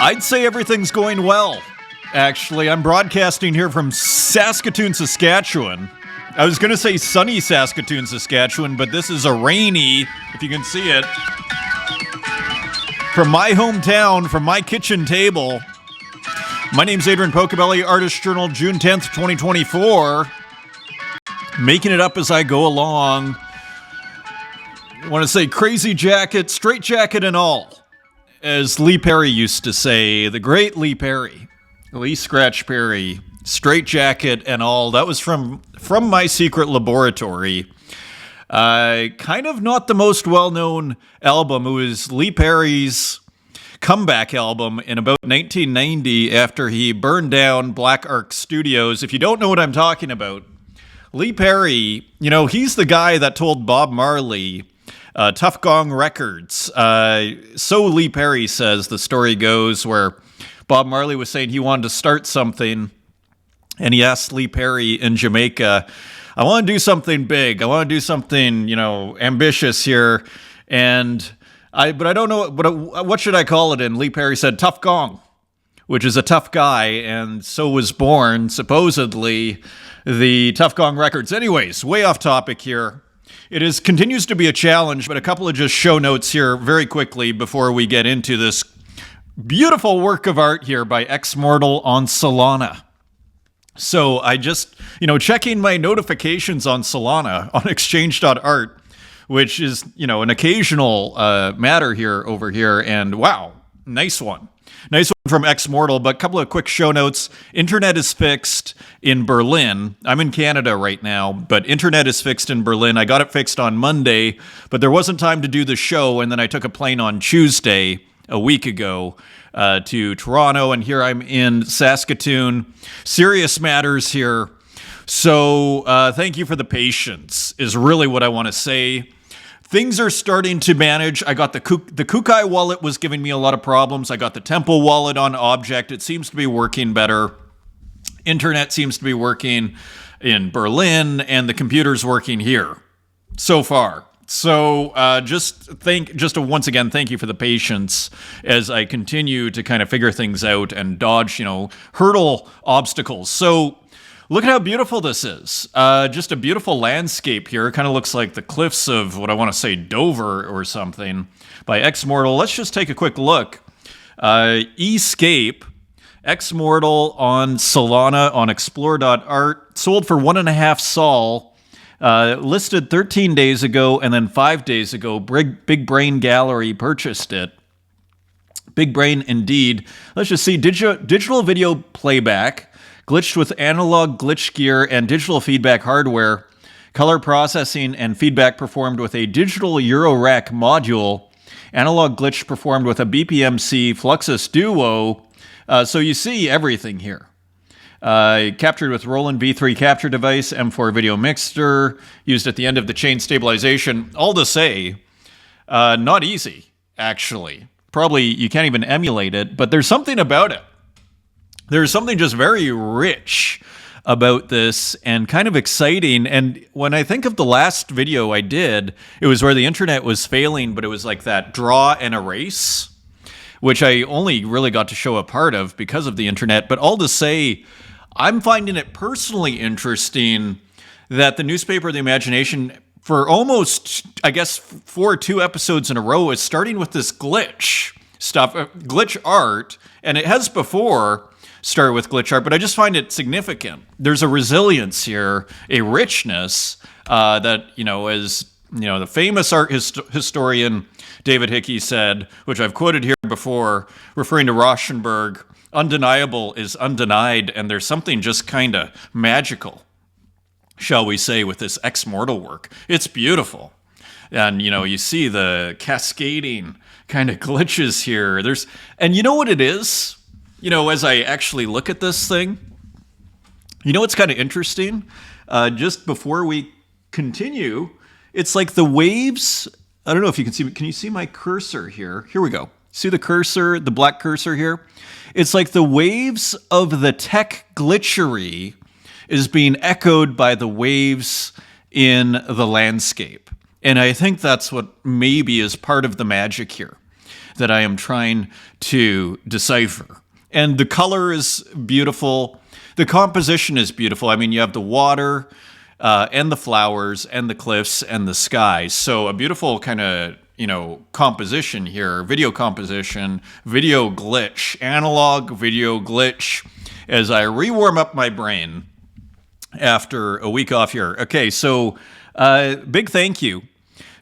I'd say everything's going well. Actually, I'm broadcasting here from Saskatoon, Saskatchewan. I was going to say sunny Saskatoon, Saskatchewan, but this is a rainy, if you can see it, from my hometown, from my kitchen table. My name's Adrian Pocobelli, Artist Journal, June 10th, 2024. Making it up as I go along. I want to say crazy jacket, straight jacket and all. As Lee Perry used to say, the great Lee Perry. Lee Scratch Perry, straight jacket and all. That was from my secret laboratory. Kind of not the most well-known album. It was Lee Perry's comeback album in about 1990 after he burned down Black Ark Studios. If you don't know what I'm talking about, Lee Perry, he's the guy that told Bob Marley, Tough Gong Records. So Lee Perry says, the story goes, where Bob Marley was saying he wanted to start something, and he asked Lee Perry in Jamaica, I want to do something big. I want to do something, ambitious here. But I don't know, what should I call it? And Lee Perry said, Tough Gong, which is a tough guy. And so was born, supposedly, the Tough Gong Records. Anyways, way off topic here. It continues to be a challenge, but a couple of just show notes here very quickly before we get into this beautiful work of art here by Ex-Mortal on Solana. So I just, checking my notifications on Solana on exchange.art, which is, an occasional matter over here. And wow, nice one. Nice one from Ex-Mortal, but a couple of quick show notes. Internet is fixed in Berlin. I'm in Canada right now, but internet is fixed in Berlin. I got it fixed on Monday, but there wasn't time to do the show, and then I took a plane on Tuesday, a week ago, to Toronto, and here I'm in Saskatoon. Serious matters here. So thank you for the patience, is really what I want to say. Things are starting to manage. I got the Kukai wallet was giving me a lot of problems. I got the Temple wallet on Object. It seems to be working better. Internet seems to be working in Berlin, and the computer's working here so far. So once again, thank you for the patience as I continue to kind of figure things out and dodge, hurdle obstacles. So look at how beautiful this is. Just a beautiful landscape here. It kind of looks like the cliffs of what I want to say Dover or something by Ex-Mortal. Let's just take a quick look. Escape, Ex-Mortal on Solana on explore.art. Sold for 1.5 sol. Listed 13 days ago, and then 5 days ago, Big Brain Gallery purchased it. Big Brain indeed. Let's just see. Digital video playback. Glitched with analog glitch gear and digital feedback hardware. Color processing and feedback performed with a digital Eurorack module. Analog glitch performed with a BPMC Fluxus Duo. So you see everything here. Captured with Roland V3 capture device, M4 video mixer, used at the end of the chain stabilization. All to say, not easy, actually. Probably you can't even emulate it, but there's something about it. There's something just very rich about this and kind of exciting. And when I think of the last video I did, it was where the internet was failing, but it was like that draw and erase, which I only really got to show a part of because of the internet. But all to say, I'm finding it personally interesting that the Newspaper of the Imagination, for almost, I guess, 2 episodes in a row, is starting with this glitch stuff, glitch art, and it has before started with glitch art, but I just find it significant. There's a resilience here, a richness that, as the famous art historian David Hickey said, which I've quoted here before, referring to Rauschenberg, undeniable is undenied, and there's something just kind of magical, shall we say, with this Ex-Mortal work. It's beautiful. And, you see the cascading kind of glitches here. And you know what it is? As I actually look at this thing, what's kind of interesting? Just before we continue, it's like the waves. I don't know if you can see. Can you see my cursor here? Here we go. See the cursor, the black cursor here? It's like the waves of the tech glitchery is being echoed by the waves in the landscape. And I think that's what maybe is part of the magic here. that I am trying to decipher. And the color is beautiful. The composition is beautiful. I mean, you have the water and the flowers and the cliffs and the sky. So a beautiful kind of, composition here, video composition, video glitch, analog video glitch, as I rewarm up my brain after a week off here. Okay, so big thank you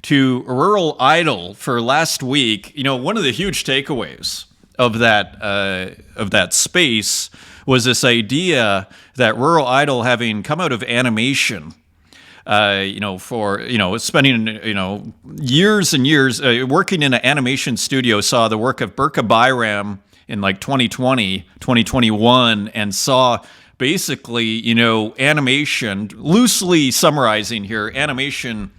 to Rural Idol for last week. One of the huge takeaways of that space was this idea that Rural Idol, having come out of animation, for spending years and years working in an animation studio, saw the work of Burka Bayram in like 2020, 2021, and saw basically animation, loosely summarizing here, animation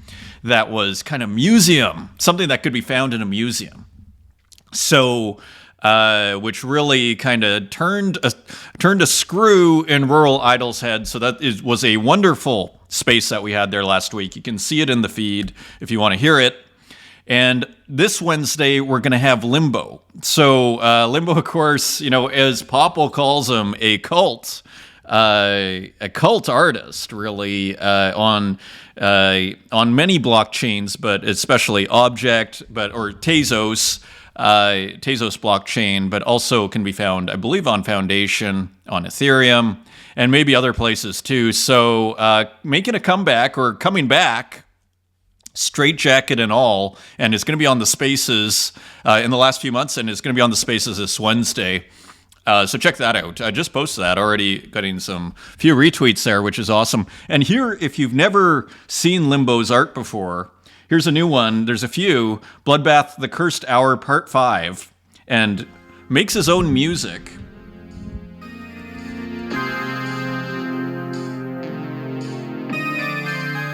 that was kind of museum, something that could be found in a museum. So which really kind of turned a screw in Rural Idol's head. So that was a wonderful space that we had there last week. You can see it in the feed if you want to hear it. And this Wednesday, we're going to have Limbo. So Limbo, of course, as Popple calls him, a cult artist, really, on many blockchains, but especially Object, or Tezos. Tezos blockchain, but also can be found, I believe, on Foundation, on Ethereum, and maybe other places too. So making a comeback, or coming back, straight jacket and all, and it's going to be on the Spaces in the last few months, and it's going to be on the Spaces this Wednesday. So check that out. I just posted that, already getting some few retweets there, which is awesome. And here, if you've never seen Limbo's art before, here's a new one. There's a few. Bloodbath, The Cursed Hour, Part 5. And makes his own music.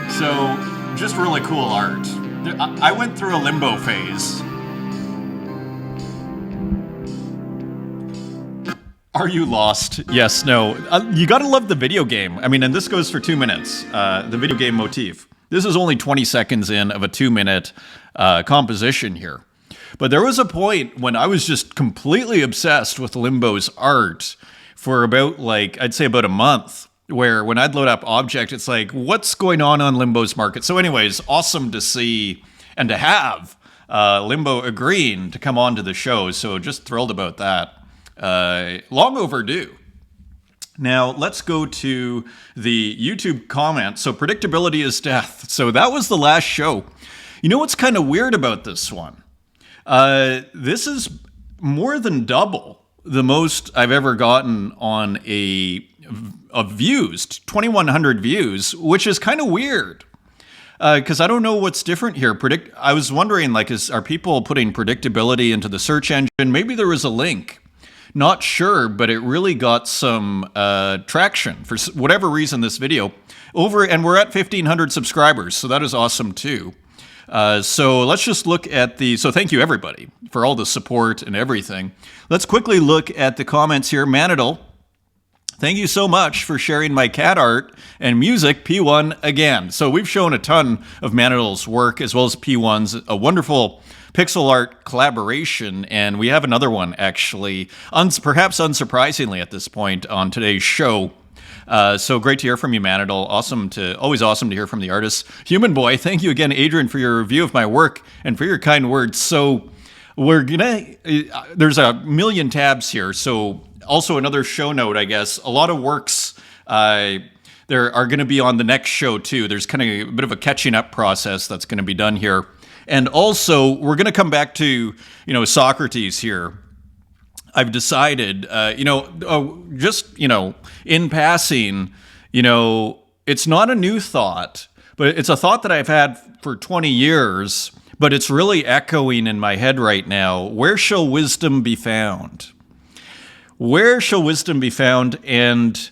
So, just really cool art. I went through a Limbo phase. Are you lost? Yes, no. You gotta love the video game. I mean, and this goes for 2 minutes. The video game motif. This is only 20 seconds in of a 2-minute composition here. But there was a point when I was just completely obsessed with Limbo's art for about, I'd say about a month, where when I'd load up Object, it's like, what's going on Limbo's market? So anyways, awesome to see and to have Limbo agreeing to come on to the show. So just thrilled about that. Long overdue. Now, let's go to the YouTube comments. So, predictability is death. So, that was the last show. You know what's kind of weird about this one? This is more than double the most I've ever gotten on of views, 2,100 views, which is kind of weird. Because I don't know what's different here. I was wondering, are people putting predictability into the search engine? Maybe there was a link. Not sure, but it really got some traction for whatever reason. This video and we're at 1,500 subscribers, so that is awesome too. So let's just look at so thank you everybody for all the support and everything. Let's quickly look at the comments here. Manadal, thank you so much for sharing my cat art and music, P1 again. So we've shown a ton of Manadal's work as well as P1's, a wonderful pixel art collaboration, and we have another one actually, perhaps unsurprisingly at this point on today's show. So great to hear from you, Manadal. Always awesome to hear from the artists. Human Boy, thank you again, Adrian, for your review of my work and for your kind words. So there's a million tabs here. So also another show note, I guess. A lot of works there are going to be on the next show too. There's kind of a bit of a catching up process that's going to be done here. And also, we're going to come back to, Socrates here. I've decided, in passing, it's not a new thought, but it's a thought that I've had for 20 years, but it's really echoing in my head right now. Where shall wisdom be found? Where shall wisdom be found? And,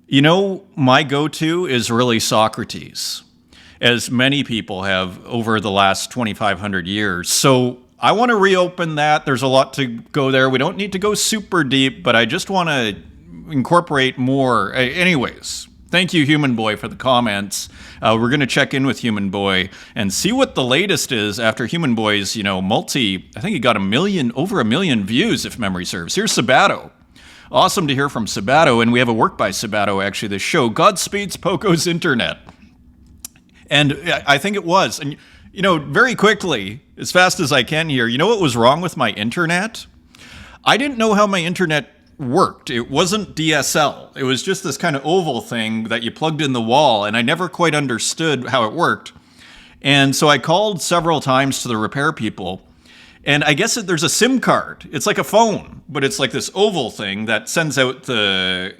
my go-to is really Socrates, as many people have over the last 2,500 years. So I want to reopen that. There's a lot to go there. We don't need to go super deep, but I just want to incorporate more. Anyways, Thank you, Human Boy, for the comments. We're going to check in with Human Boy and see what the latest is after Human Boy's, I think he got over a million views, if memory serves. Here's Sabato. Awesome to hear from Sabato, and we have a work by Sabato, actually, this show, Godspeed's Poco's Internet. And I think it was. And, very quickly, as fast as I can here, you know what was wrong with my internet? I didn't know how my internet worked. It wasn't DSL. It was just this kind of oval thing that you plugged in the wall, and I never quite understood how it worked. And so I called several times to the repair people, and I guess there's a SIM card. It's like a phone, but it's like this oval thing that sends out the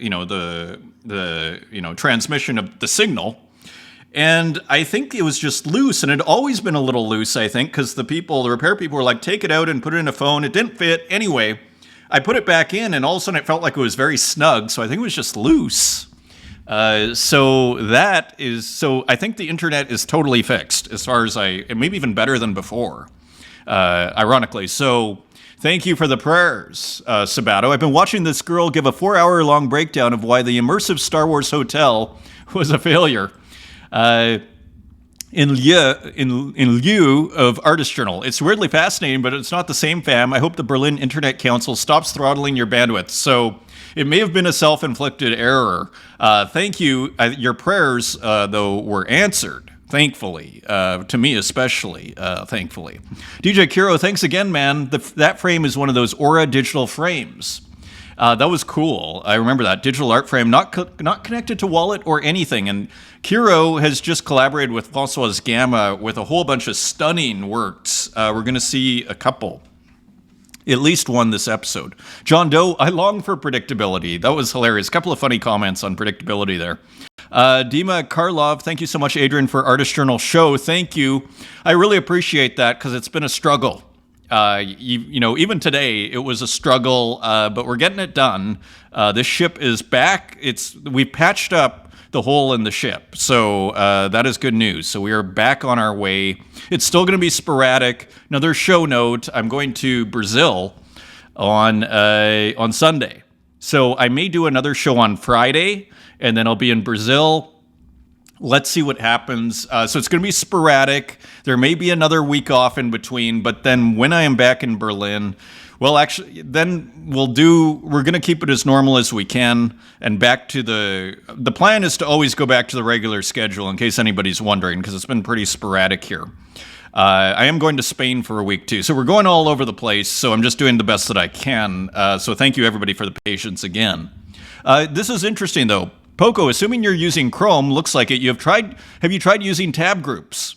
transmission of the signal. And I think it was just loose, and it had always been a little loose, I think, because the repair people were like, take it out and put it in a phone. It didn't fit. Anyway, I put it back in, and all of a sudden it felt like it was very snug, so I think it was just loose. So I think the internet is totally fixed, as far as maybe even better than before, ironically. So thank you for the prayers, Sabato. I've been watching this girl give a 4-hour-long breakdown of why the immersive Star Wars hotel was a failure. In lieu of Artist Journal. It's weirdly fascinating, but it's not the same, fam. I hope the Berlin Internet Council stops throttling your bandwidth. So it may have been a self-inflicted error. Thank you. Your prayers, though, were answered, thankfully. To me especially, thankfully. DJ Kiro, thanks again, man. That frame is one of those Aura digital frames. That was cool. I remember that. Digital art frame, not connected to wallet or anything. And Kiro has just collaborated with Françoise Gamma with a whole bunch of stunning works. We're going to see a couple. At least one this episode. John Doe, I long for predictability. That was hilarious. A couple of funny comments on predictability there. Dima Karlov, thank you so much, Adrian, for Artist Journal show. Thank you. I really appreciate that because it's been a struggle. Even today it was a struggle, but we're getting it done. This ship is back. We've patched up the hole in the ship, so that is good news. So we are back on our way. It's still going to be sporadic. Another show note: I'm going to Brazil on Sunday, so I may do another show on Friday, and then I'll be in Brazil. Let's see what happens. So it's going to be sporadic. There may be another week off in between, but then when I am back in Berlin, well, actually, then we're going to keep it as normal as we can. And back to the plan is to always go back to the regular schedule, in case anybody's wondering, because it's been pretty sporadic here. I am going to Spain for a week too. So we're going all over the place. So I'm just doing the best that I can. So thank you everybody for the patience again. This is interesting though. Poco, assuming you're using Chrome, looks like it. Have you tried using tab groups?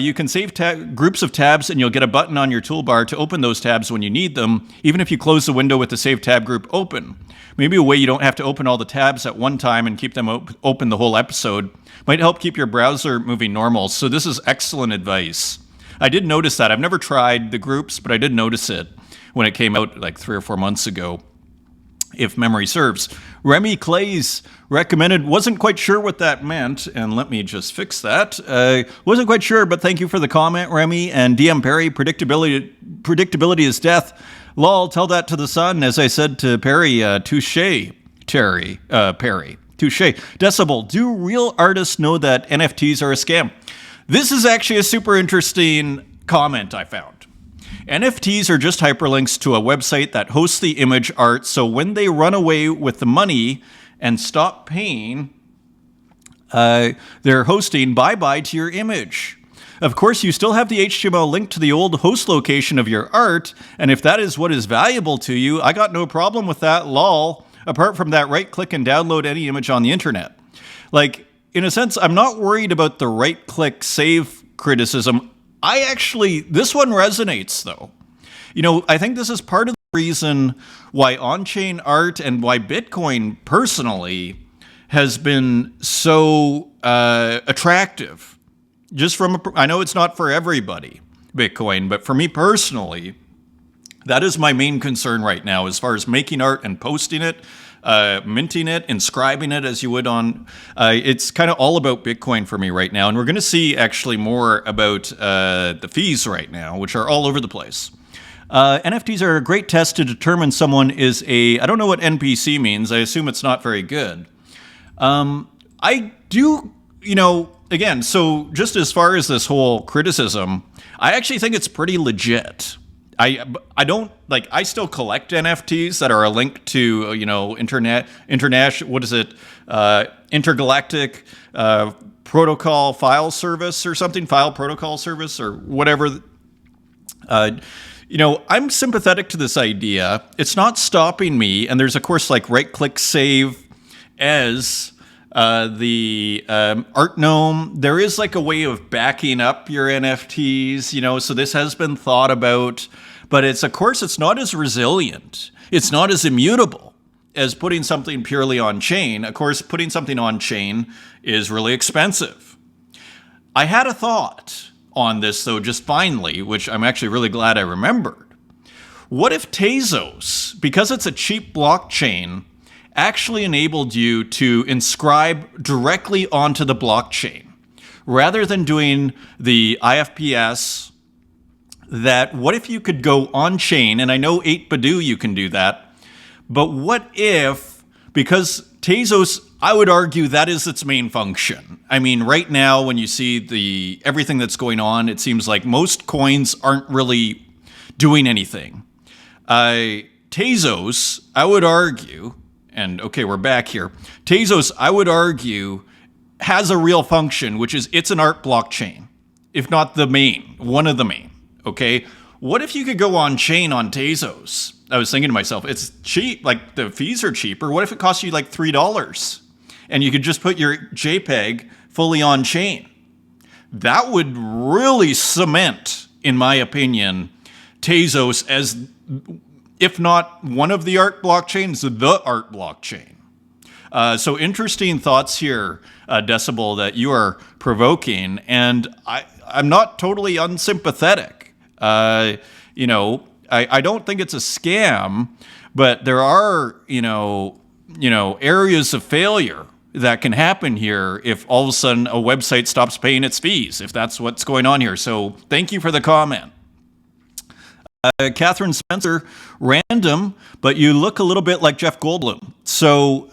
You can save groups of tabs, and you'll get a button on your toolbar to open those tabs when you need them, even if you close the window with the Save Tab group open. Maybe a way you don't have to open all the tabs at one time and keep them open the whole episode might help keep your browser moving normal. So this is excellent advice. I did notice that. I've never tried the groups, but I did notice it when it came out like 3 or 4 months ago, if memory serves. Remy Clays recommended, wasn't quite sure what that meant, and let me just fix that. Wasn't quite sure, but thank you for the comment, Remy. And DM Perry, predictability is death. Lol, tell that to the sun. As I said to Perry, touche, Perry. Touche. Decibel, do real artists know that NFTs are a scam? This is actually a super interesting comment I found. NFTs are just hyperlinks to a website that hosts the image art, so when they run away with the money and stop paying their hosting, bye-bye to your image. Of course, you still have the HTML link to the old host location of your art, and if that is what is valuable to you, I got no problem with that, lol, apart from that right-click and download any image on the internet. Like, in a sense, I'm not worried about the right-click save criticism. This one resonates, though. I think this is part of the reason why on-chain art and why Bitcoin personally has been so attractive. I know it's not for everybody, Bitcoin, but for me personally, that is my main concern right now as far as making art and posting it, minting it, inscribing it as you would on. It's kind of all about Bitcoin for me right now. And we're going to see actually more about the fees right now, which are all over the place. NFTs are a great test to determine someone is I don't know what NPC means. I assume it's not very good. I do, again, so just as far as this whole criticism, I actually think it's pretty legit. I don't like. I still collect NFTs that are a link to international. What is it? Intergalactic protocol file service or something. File protocol service or whatever. I'm sympathetic to this idea. It's not stopping me. And there's of course like right-click save as the art gnome. There is like a way of backing up your NFTs. So this has been thought about. But it's not as resilient. It's not as immutable as putting something purely on chain. Of course, putting something on chain is really expensive. I had a thought on this, though, just finally, which I'm actually really glad I remembered. What if Tezos, because it's a cheap blockchain, actually enabled you to inscribe directly onto the blockchain rather than doing the IFPS? That what if you could go on chain, and I know 8Bidoo you can do that, but what if, because Tezos, I would argue that is its main function. I mean, right now when you see everything that's going on, it seems like most coins aren't really doing anything. Tezos, I would argue, and okay, we're back here. Tezos, I would argue, has a real function, which is it's an art blockchain, if not the main, one of the main. Okay, what if you could go on chain on Tezos? I was thinking to myself, it's cheap, like the fees are cheaper. What if it costs you like $3 and you could just put your JPEG fully on chain? That would really cement, in my opinion, Tezos as, if not one of the art blockchains, the art blockchain. So interesting thoughts here, Decibel, that you are provoking, and I'm not totally unsympathetic. I don't think it's a scam, but there are, areas of failure that can happen here if all of a sudden a website stops paying its fees, if that's what's going on here. So thank you for the comment. Catherine Spencer, random, but you look a little bit like Jeff Goldblum. So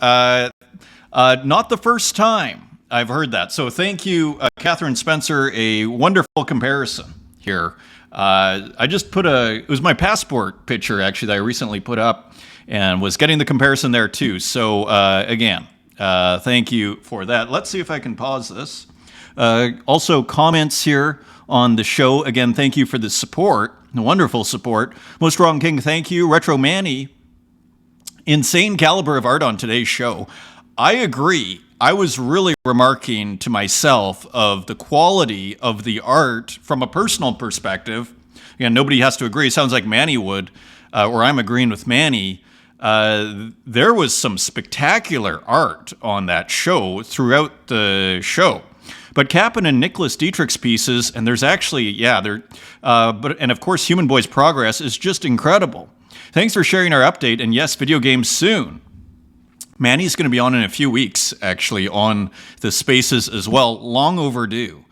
not the first time I've heard that. So thank you, Catherine Spencer, a wonderful comparison here. I just it was my passport picture actually that I recently put up and was getting the comparison there too. So again, thank you for that. Let's see if I can pause this. Also comments here on the show. Again, thank you for the support, the wonderful support. Most Wrong King, thank you. Retro Manny, insane caliber of art on today's show. I agree. I was really remarking to myself of the quality of the art from a personal perspective. Again, nobody has to agree. It sounds like Manny would, or I'm agreeing with Manny. There was some spectacular art on that show throughout the show. But Cap'n and Nicholas Dietrich's pieces, and there's actually, and of course, Human Boy's Progress is just incredible. Thanks for sharing our update, and yes, video games soon. Manny's going to be on in a few weeks, actually, on the Spaces as well. Long overdue.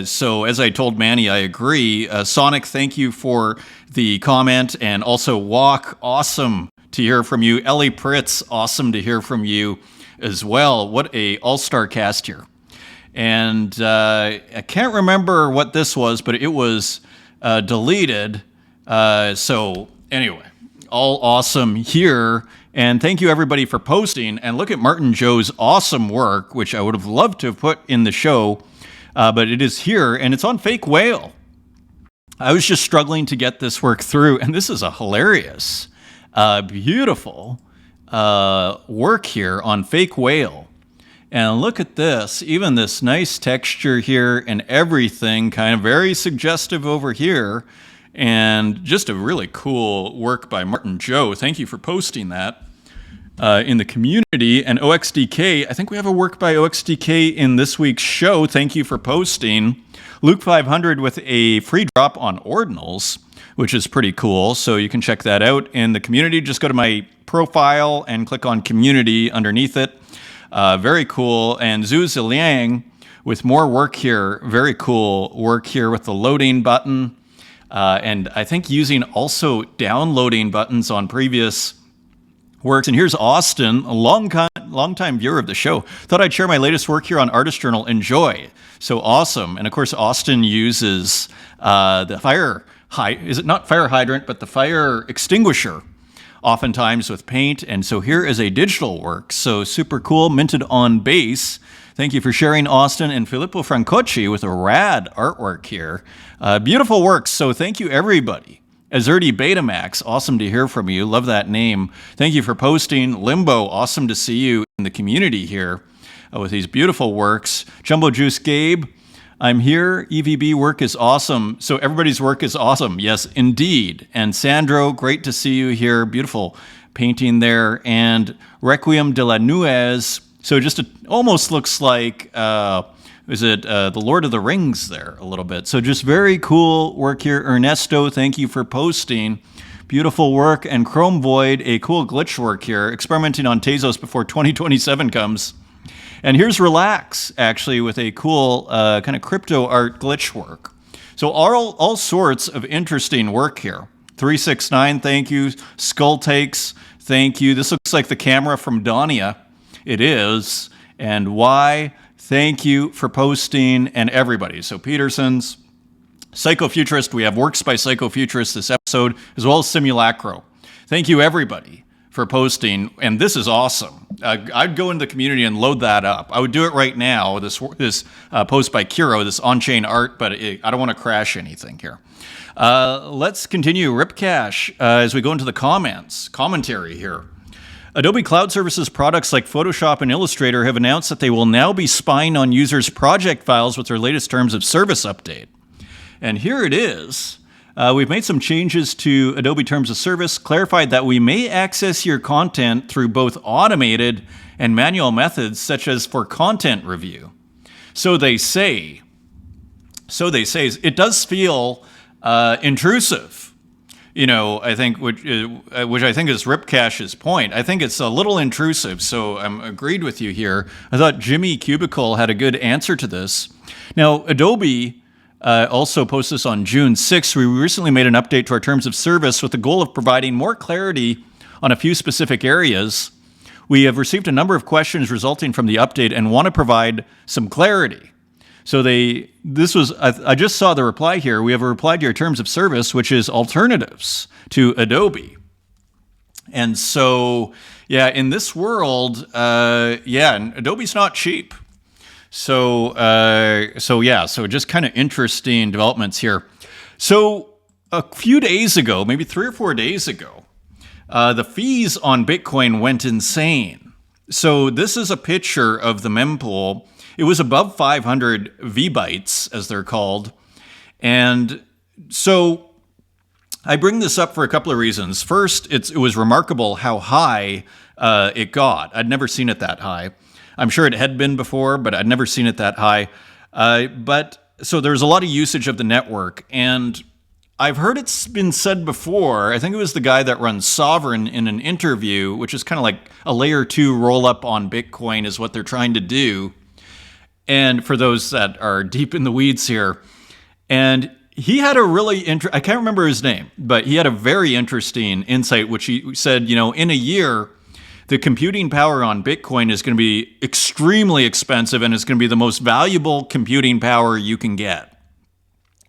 So as I told Manny, I agree. Sonic, thank you for the comment. And also Walk, awesome to hear from you. Ellie Pritz, awesome to hear from you as well. What a all-star cast here. And I can't remember what this was, but it was deleted. So anyway, all awesome here. And thank you, everybody, for posting. And look at Martin Joe's awesome work, which I would have loved to have put in the show, but it is here, and it's on Fake Whale. I was just struggling to get this work through, and this is a hilarious, beautiful work here on Fake Whale. And look at this, even this nice texture here and everything, kind of very suggestive over here. And just a really cool work by Martin Joe. Thank you for posting that in the community. And OXDK, I think we have a work by OXDK in this week's show. Thank you for posting. Luke 500 with a free drop on ordinals, which is pretty cool. So you can check that out in the community. Just go to my profile and click on community underneath it. Very cool. And Zhu Ziliang with more work here. Very cool work here with the loading button. And I think using also downloading buttons on previous works. And here's Austin, a long long-time viewer of the show. Thought I'd share my latest work here on Artist Journal. Enjoy. So awesome. And of course, Austin uses the fire hydrant, but the fire extinguisher, oftentimes with paint. And so here is a digital work. So super cool, minted on base. Thank you for sharing, Austin, and Filippo Francocci with a rad artwork here. Beautiful works. So thank you, everybody. Azerti Betamax, awesome to hear from you. Love that name. Thank you for posting. Limbo, awesome to see you in the community here with these beautiful works. Jumbo Juice Gabe, I'm here. EVB work is awesome. So everybody's work is awesome. Yes, indeed. And Sandro, great to see you here. Beautiful painting there. And Requiem de la Nuez. So just almost looks like... the Lord of the Rings there a little bit. So just very cool work here. Ernesto, thank you for posting. Beautiful work. And Chrome Void, a cool glitch work here, experimenting on Tezos before 2027 comes. And here's Relax, actually, with a cool kind of crypto art glitch work. So all sorts of interesting work here. 369, thank you. Skull Takes, thank you. This looks like the camera from Dania. It is. And why? Thank you for posting, and everybody. So Peterson's, Psychofuturist, we have works by Psychofuturist this episode, as well as Simulacro. Thank you, everybody, for posting, and this is awesome. I'd go into the community and load that up. I would do it right now, this post by Kiro, this on-chain art, but I don't want to crash anything here. Let's continue Ripcash as we go into the commentary here. Adobe Cloud Services products like Photoshop and Illustrator have announced that they will now be spying on users' project files with their latest terms of service update. And here it is. We've made some changes to Adobe Terms of Service, clarified that we may access your content through both automated and manual methods, such as for content review. So they say. It does feel intrusive. You know, I think, which I think is Ripcash's point. I think it's a little intrusive, so I'm agreed with you here. I thought Jimmy Cubicle had a good answer to this. Now, Adobe also posted this on June 6th. We recently made an update to our terms of service with the goal of providing more clarity on a few specific areas. We have received a number of questions resulting from the update and want to provide some clarity. So I just saw the reply here. We have a reply to your terms of service, which is alternatives to Adobe. And so, yeah, in this world, Adobe's not cheap. So just kind of interesting developments here. So a few days ago, maybe 3 or 4 days ago, the fees on Bitcoin went insane. So this is a picture of the mempool. It was above 500 V-bytes, as they're called. And so I bring this up for a couple of reasons. First, it was remarkable how high it got. I'd never seen it that high. I'm sure it had been before, but I'd never seen it that high. So there's a lot of usage of the network. And I've heard it's been said before, I think it was the guy that runs Sovereign in an interview, which is kind of like a layer 2 roll-up on Bitcoin is what they're trying to do. And for those that are deep in the weeds here, and he had a really I can't remember his name, but he had a very interesting insight, which he said, in a year, the computing power on Bitcoin is going to be extremely expensive, and it's going to be the most valuable computing power you can get.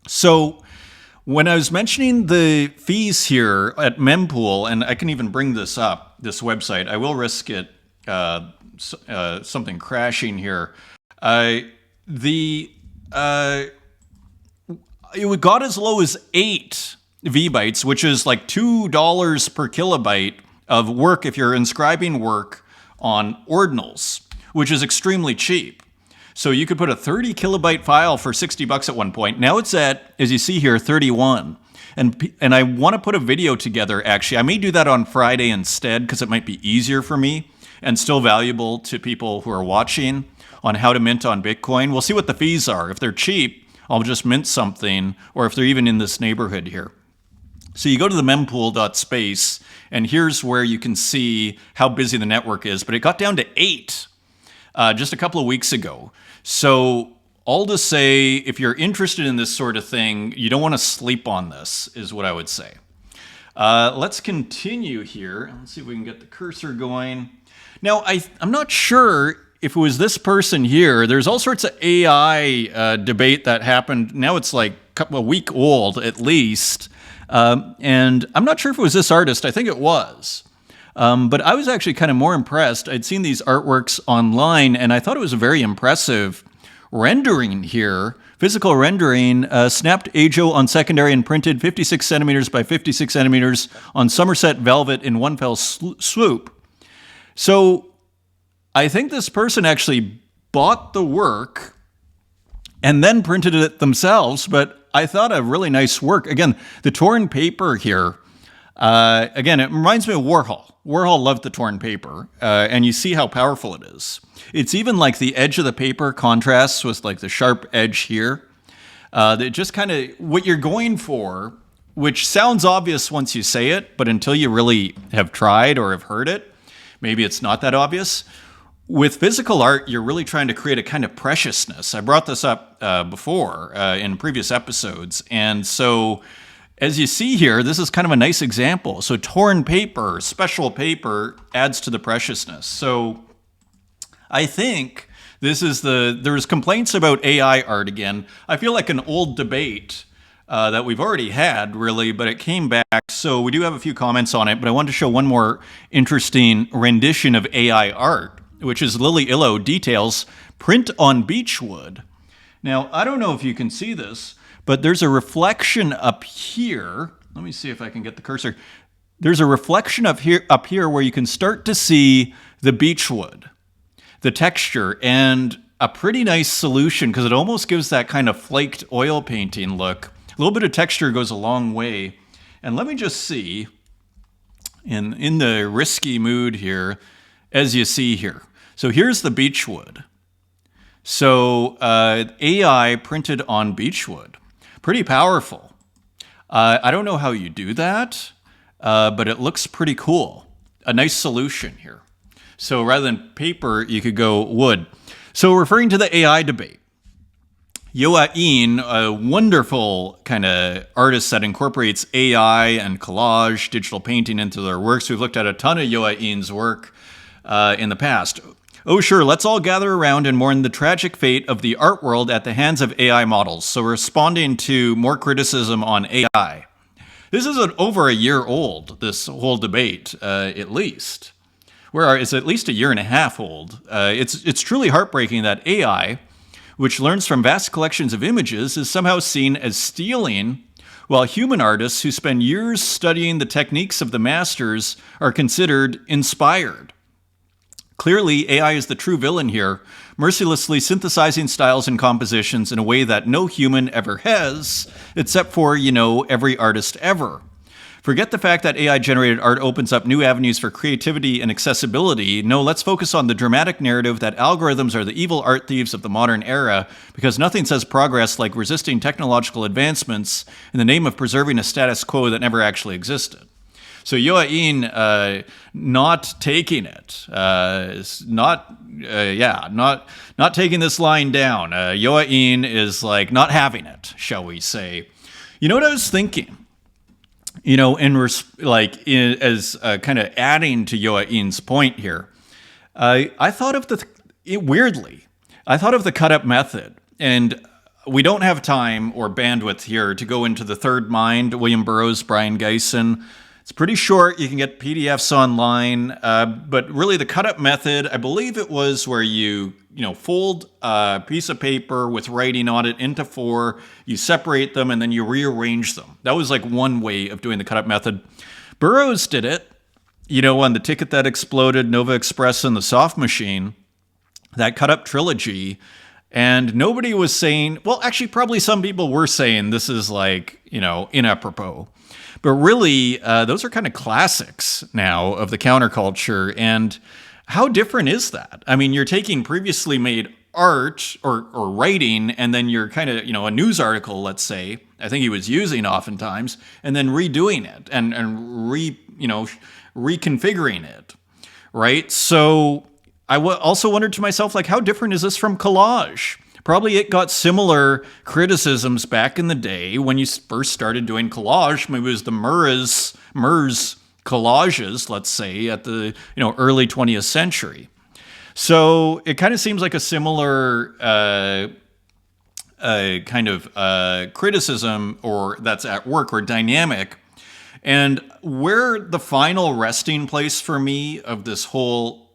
So when I was mentioning the fees here at Mempool, and I can even bring this up, this website, I will risk it, something crashing here. It got as low as 8 V-bytes, which is like $2 per kilobyte of work if you're inscribing work on ordinals, which is extremely cheap. So you could put a 30 kilobyte file for $60 at one point. Now it's at, as you see here, 31. And I want to put a video together, actually. I may do that on Friday instead because it might be easier for me and still valuable to people who are watching on how to mint on Bitcoin. We'll see what the fees are. If they're cheap, I'll just mint something, or if they're even in this neighborhood here. So you go to the mempool.space, and here's where you can see how busy the network is. But it got down to 8 just a couple of weeks ago. So all to say, if you're interested in this sort of thing, you don't want to sleep on this, is what I would say. Let's continue here. Let's see if we can get the cursor going. Now, I'm not sure if it was this person here. There's all sorts of AI debate that happened. Now it's like a week old at least. And I'm not sure if it was this artist. I think it was. But I was actually kind of more impressed. I'd seen these artworks online, and I thought it was a very impressive rendering here. Physical rendering, snapped Ajo on secondary and printed 56 centimeters by 56 centimeters on Somerset velvet in one fell swoop. So I think this person actually bought the work and then printed it themselves, but I thought a really nice work. Again, the torn paper here, again, it reminds me of Warhol. Warhol loved the torn paper, and you see how powerful it is. It's even like the edge of the paper contrasts with like the sharp edge here. That just kind of what you're going for, which sounds obvious once you say it, but until you really have tried or have heard it, maybe it's not that obvious. With physical art, you're really trying to create a kind of preciousness. I brought this up before in previous episodes. And so as you see here, this is kind of a nice example. So torn paper, special paper adds to the preciousness. So I think this is there's complaints about AI art again. I feel like an old debate that we've already had, really, but it came back. So we do have a few comments on it, but I wanted to show one more interesting rendition of AI art, which is Lily Illo Details Print on Beechwood. Now, I don't know if you can see this, but there's a reflection up here. Let me see if I can get the cursor. There's a reflection up here where you can start to see the beechwood, the texture, and a pretty nice solution because it almost gives that kind of flaked oil painting look. A little bit of texture goes a long way. And let me just see, in the risky mood here, as you see here. So here's the beechwood. So AI printed on beechwood. Pretty powerful. I don't know how you do that, but it looks pretty cool. A nice solution here. So rather than paper, you could go wood. So referring to the AI debate, Yoa In, a wonderful kind of artist that incorporates AI and collage, digital painting into their works. We've looked at a ton of Yoa In's work in the past. Oh, sure, let's all gather around and mourn the tragic fate of the art world at the hands of AI models. So responding to more criticism on AI. This is over a year old, this whole debate, at least. Where it's at least a year and a half old. It's truly heartbreaking that AI, which learns from vast collections of images, is somehow seen as stealing, while human artists who spend years studying the techniques of the masters are considered inspired. Clearly, AI is the true villain here, mercilessly synthesizing styles and compositions in a way that no human ever has, except for, every artist ever. Forget the fact that AI-generated art opens up new avenues for creativity and accessibility. No, let's focus on the dramatic narrative that algorithms are the evil art thieves of the modern era, because nothing says progress like resisting technological advancements in the name of preserving a status quo that never actually existed. So Yoa In not taking it, not taking this line down. Yoa In is like not having it, shall we say? You know what I was thinking? As kind of adding to Yoa In's point here, I thought of I thought of the cut-up method, and we don't have time or bandwidth here to go into the third mind, William Burroughs, Brian Geisen. It's pretty short. You can get PDFs online, but really the cut-up method, I believe it was where you fold a piece of paper with writing on it into four, you separate them, and then you rearrange them. That was like one way of doing the cut-up method. Burroughs did it, on The Ticket That Exploded, Nova Express, and The Soft Machine, that cut-up trilogy, and nobody was saying, well, actually, probably some people were saying this is like, inapropos. But really, those are kind of classics now of the counterculture. And how different is that? I mean, you're taking previously made art or writing, and then you're kind of, a news article, let's say, I think he was using oftentimes, and then redoing it and reconfiguring it, right? So I also wondered to myself, like, how different is this from collage? Probably it got similar criticisms back in the day when you first started doing collage. Maybe it was the Murs collages, let's say, at the early 20th century. So it kind of seems like a similar kind of criticism or that's at work or dynamic. And where the final resting place for me of this whole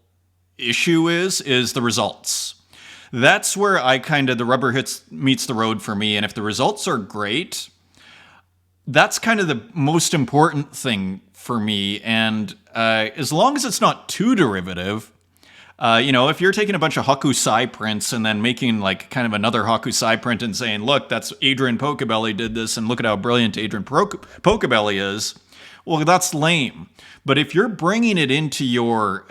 issue is the results. That's where the rubber meets the road for me. And if the results are great, that's kind of the most important thing for me. And as long as it's not too derivative, if you're taking a bunch of Hokusai prints and then making like kind of another Hokusai print and saying, look, that's Adrian Pocobelli did this and look at how brilliant Adrian Pocobelli is, well, that's lame. But if you're bringing it into your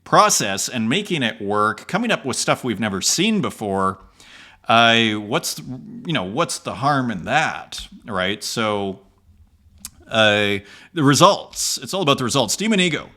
process and making it work, coming up with stuff we've never seen before, what's the harm in that, right? So the results, it's all about the results. Demon Ego.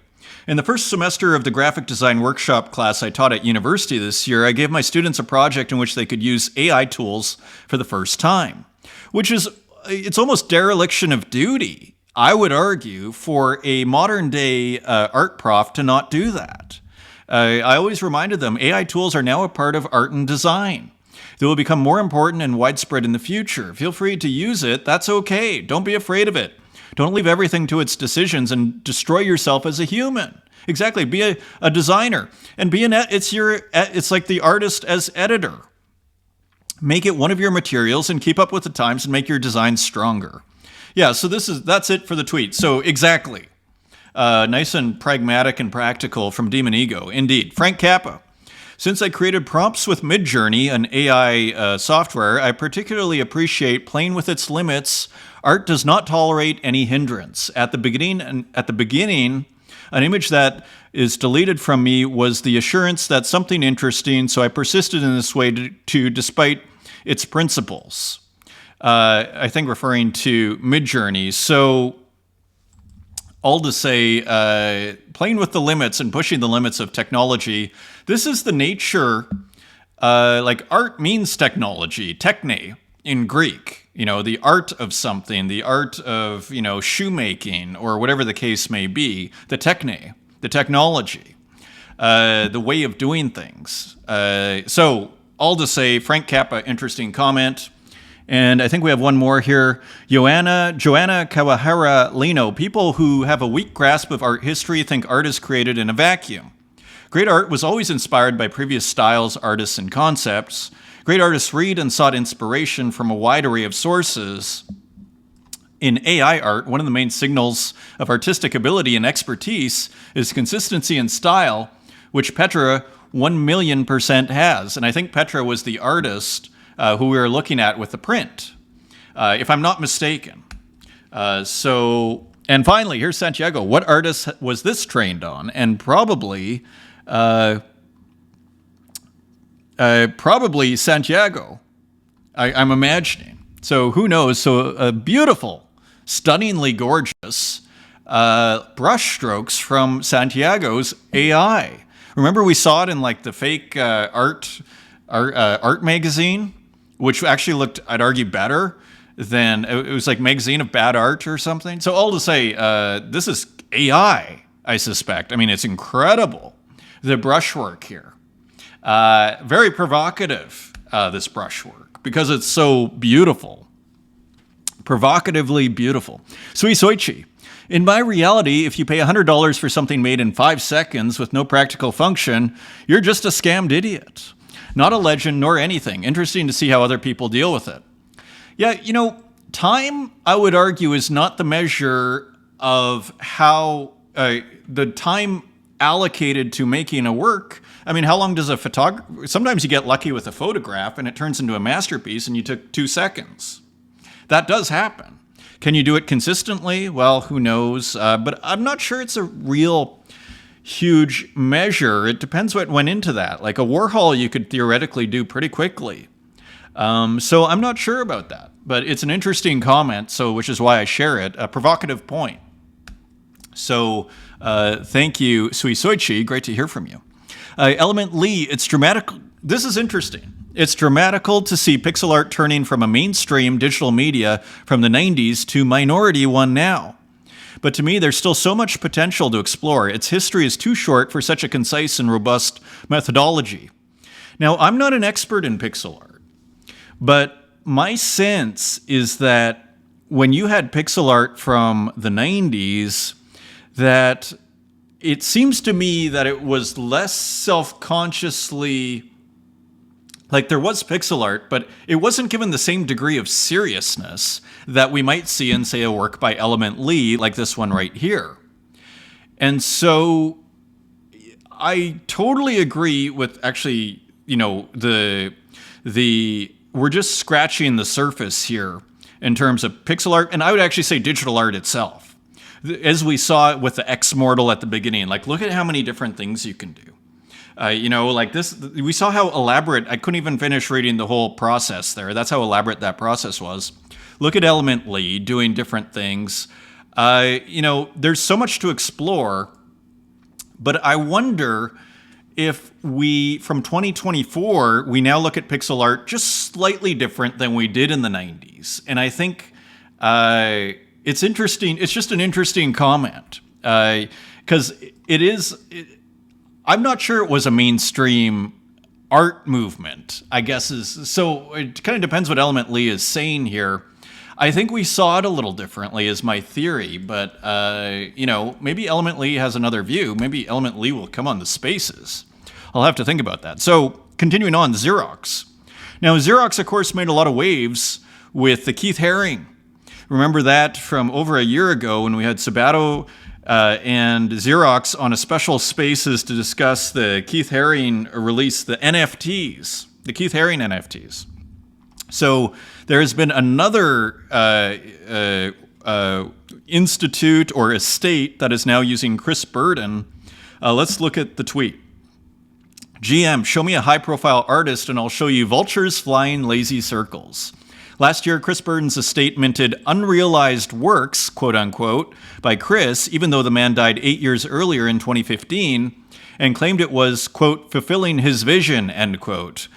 In the first semester of the graphic design workshop class I taught at university this year, I gave my students a project in which they could use AI tools for the first time, it's almost dereliction of duty, I would argue, for a modern day art prof to not do that. I always reminded them AI tools are now a part of art and design. They will become more important and widespread in the future. Feel free to use it. That's okay. Don't be afraid of it. Don't leave everything to its decisions and destroy yourself as a human. Exactly. Be a designer and it's like the artist as editor. Make it one of your materials and keep up with the times and make your design stronger. Yeah. So that's it for the tweet. So exactly. Nice and pragmatic and practical from Demon Ego. Indeed. Frank Kappa. Since I created prompts with Midjourney, an AI software, I particularly appreciate playing with its limits. Art does not tolerate any hindrance. At the beginning, an image that is deleted from me was the assurance that something interesting, so I persisted in this way to despite its principles. I think referring to Midjourney. So all to say, playing with the limits and pushing the limits of technology. This is the nature, like art means technology, techne in Greek. The art of something, the art of, shoemaking or whatever the case may be, the techne, the technology, the way of doing things. So all to say, Frank Kappa, interesting comment. And I think we have one more here. Joanna Kawahara Lino. People who have a weak grasp of art history think art is created in a vacuum. Great art was always inspired by previous styles, artists, and concepts. Great artists read and sought inspiration from a wide array of sources. In AI art, one of the main signals of artistic ability and expertise is consistency and style, which Petra 1,000,000% has. And I think Petra was the artist who we were looking at with the print, if I'm not mistaken. And finally, here's Santiago. What artist was this trained on? And probably Santiago, I'm imagining. So who knows? So beautiful, stunningly gorgeous brush strokes from Santiago's AI. Remember we saw it in like the fake art magazine, which actually looked, I'd argue, better than, it was like Magazine of Bad Art or something. So all to say, this is AI, I suspect. I mean, it's incredible, the brushwork here. Very provocative, this brushwork, because it's so beautiful. Provocatively beautiful. Sui Soichi. In my reality, if you pay $100 for something made in 5 seconds with no practical function, you're just a scammed idiot. Not a legend nor anything. Interesting to see how other people deal with it. Yeah, time, I would argue, is not the measure of how the time allocated to making a work. I mean, how long does a photographer... Sometimes you get lucky with a photograph and it turns into a masterpiece and you took 2 seconds. That does happen. Can you do it consistently? Well, who knows? But I'm not sure it's a real huge measure. It depends what went into that. Like a Warhol, you could theoretically do pretty quickly. So I'm not sure about that. But it's an interesting comment, which is why I share it. A provocative point. So thank you, Sui Soichi. Great to hear from you. Element Lee, it's dramatic. This is interesting. It's dramatical to see pixel art turning from a mainstream digital media from the 90s to minority one now. But to me, there's still so much potential to explore. Its history is too short for such a concise and robust methodology. Now, I'm not an expert in pixel art, but my sense is that when you had pixel art from the 90s, that it seems to me that it was less self-consciously, like there was pixel art, but it wasn't given the same degree of seriousness that we might see in, say, a work by Element Lee, like this one right here. And so I totally agree with actually, the we're just scratching the surface here in terms of pixel art, and I would actually say digital art itself. As we saw with the X-Mortal at the beginning, like look at how many different things you can do. Like this, we saw how elaborate, I couldn't even finish reading the whole process there. That's how elaborate that process was. Look at Element Lee doing different things. There's so much to explore, but I wonder if we, from 2024, we now look at pixel art just slightly different than we did in the 90s. And I think it's interesting. It's just an interesting comment because I'm not sure it was a mainstream art movement, I guess so it kind of depends what Element Lee is saying here. I think we saw it a little differently is my theory, but, maybe Element Lee has another view. Maybe Element Lee will come on the spaces. I'll have to think about that. So, continuing on, Xerox. Now, Xerox, of course, made a lot of waves with the Keith Haring. Remember that from over a year ago when we had Sabato and Xerox on a special spaces to discuss the Keith Haring release, the NFTs, the Keith Haring NFTs. So there has been another institute or estate that is now using Chris Burden. Let's look at the tweet. GM, show me a high-profile artist and I'll show you vultures flying lazy circles. Last year, Chris Burden's estate minted unrealized works, quote-unquote, by Chris, even though the man died 8 years earlier in 2015, and claimed it was, quote, fulfilling his vision, end quote.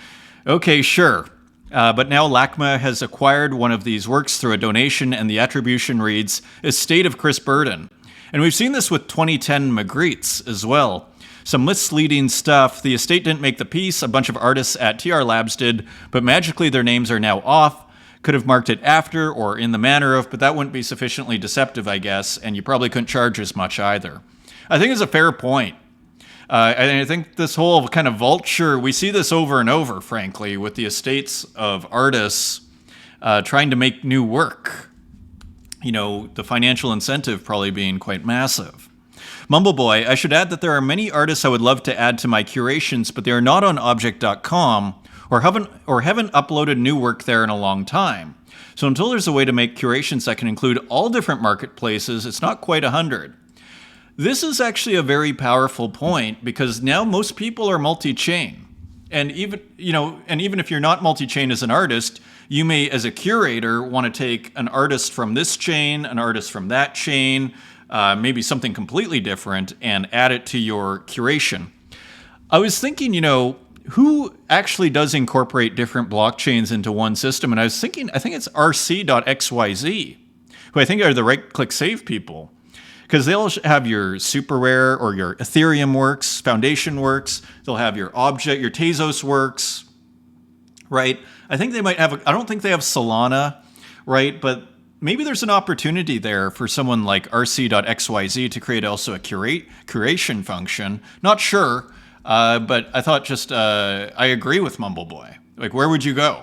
Okay, sure. But now LACMA has acquired one of these works through a donation, and the attribution reads, Estate of Chris Burden. And we've seen this with 2010 Magritte's as well. Some misleading stuff. The estate didn't make the piece. A bunch of artists at TR Labs did, but magically their names are now off. Could have marked it after or in the manner of, but that wouldn't be sufficiently deceptive, I guess, and you probably couldn't charge as much either. I think it's a fair point. And I think this whole kind of vulture, we see this over and over, frankly, with the estates of artists trying to make new work. The financial incentive probably being quite massive. Mumbleboy, I should add that there are many artists I would love to add to my curations, but they are not on object.com or haven't uploaded new work there in a long time. So until there's a way to make curations that can include all different marketplaces, it's not quite 100. This is actually a very powerful point because now most people are multi-chain. And even if you're not multi-chain as an artist, you may, as a curator, want to take an artist from this chain, an artist from that chain, maybe something completely different, and add it to your curation. I was thinking, who actually does incorporate different blockchains into one system? And I was thinking, I think it's rc.xyz, who I think are the right-click save people. Because they'll have your superware or your Ethereum works, Foundation works. They'll have your object, your Tezos works, right? I think they might have, I don't think they have Solana, right? But maybe there's an opportunity there for someone like rc.xyz to create also a curation function. Not sure, but I thought I agree with Mumbleboy. Like, where would you go?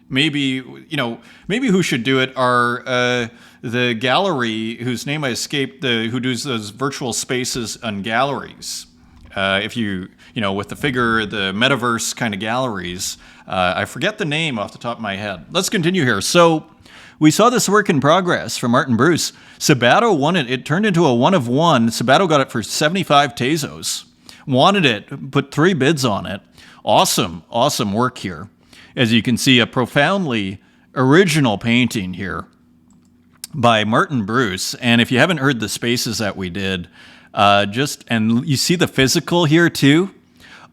Maybe who should do it are the gallery whose name I escaped, who does those virtual spaces on galleries. If with the figure, the metaverse kind of galleries. I forget the name off the top of my head. Let's continue here. So we saw this work in progress from Martin Bruce. Sabato won it. It turned into a 1 of 1. Sabato got it for 75 Tezos. Wanted it, put 3 bids on it. Awesome work here. As you can see, a profoundly original painting here by Martin Bruce. And if you haven't heard the spaces that we did, and you see the physical here too,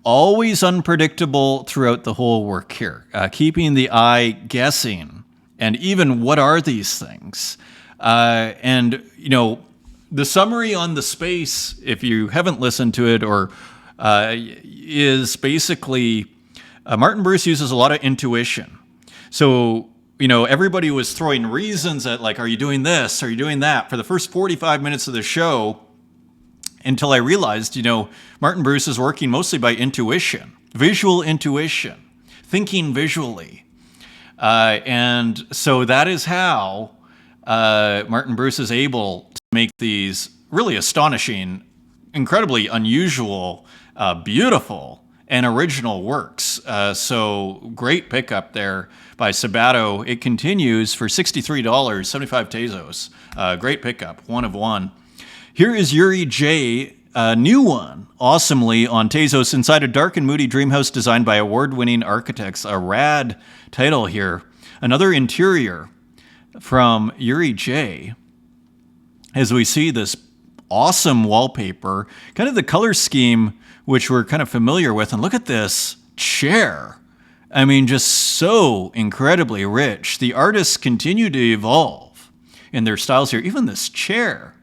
always unpredictable throughout the whole work here, keeping the eye guessing. And even what are these things? The summary on the space, if you haven't listened to it, or is basically Martin Bruce uses a lot of intuition. So, everybody was throwing reasons at, like, are you doing this? Are you doing that? For the first 45 minutes of the show, until I realized, Martin Bruce is working mostly by intuition, visual intuition, thinking visually. And so that is how Martin Bruce is able to make these really astonishing, incredibly unusual, beautiful, and original works. So great pickup there by Sabato. It continues for $63, 75 Tezos. Great pickup, one of one. Here is Yuri J., a new one, awesomely on Tezos, inside a dark and moody dream house designed by award-winning architects. A rad title here. Another interior from Yuri J. As we see this awesome wallpaper, kind of the color scheme which we're kind of familiar with. And look at this chair. I mean, just so incredibly rich. The artists continue to evolve in their styles here. Even this chair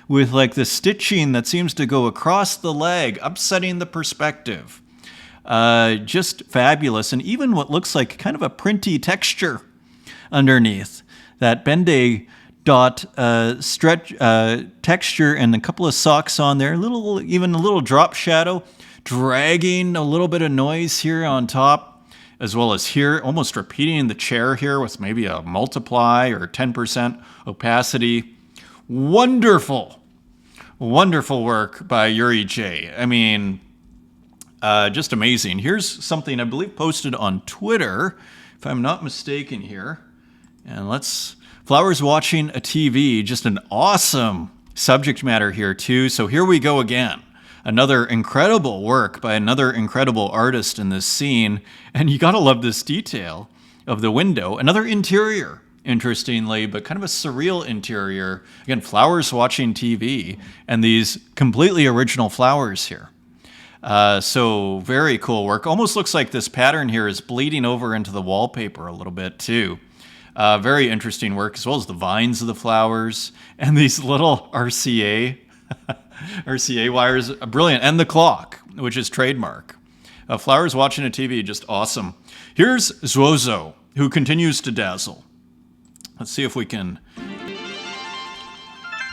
with like the stitching that seems to go across the leg, upsetting the perspective. Just fabulous. And even what looks like kind of a printy texture underneath. That Bende dot stretch texture and a couple of socks on there. Even a little drop shadow, dragging a little bit of noise here on top, as well as here, almost repeating the chair here with maybe a multiply or 10% opacity. Wonderful work by Yuri J. I mean, just amazing. Here's something I believe posted on Twitter, if I'm not mistaken here. And Flowers watching a TV, just an awesome subject matter here too. So here we go again. Another incredible work by another incredible artist in this scene. And you gotta love this detail of the window. Another interior, interestingly, but kind of a surreal interior. Again, flowers watching TV and these completely original flowers here. So very cool work. Almost looks like this pattern here is bleeding over into the wallpaper a little bit too. Very interesting work, as well as the vines of the flowers and these little RCA wires. Brilliant. And the clock, which is trademark. Flowers watching a TV, just awesome. Here's Zuozo, who continues to dazzle. Let's see if we can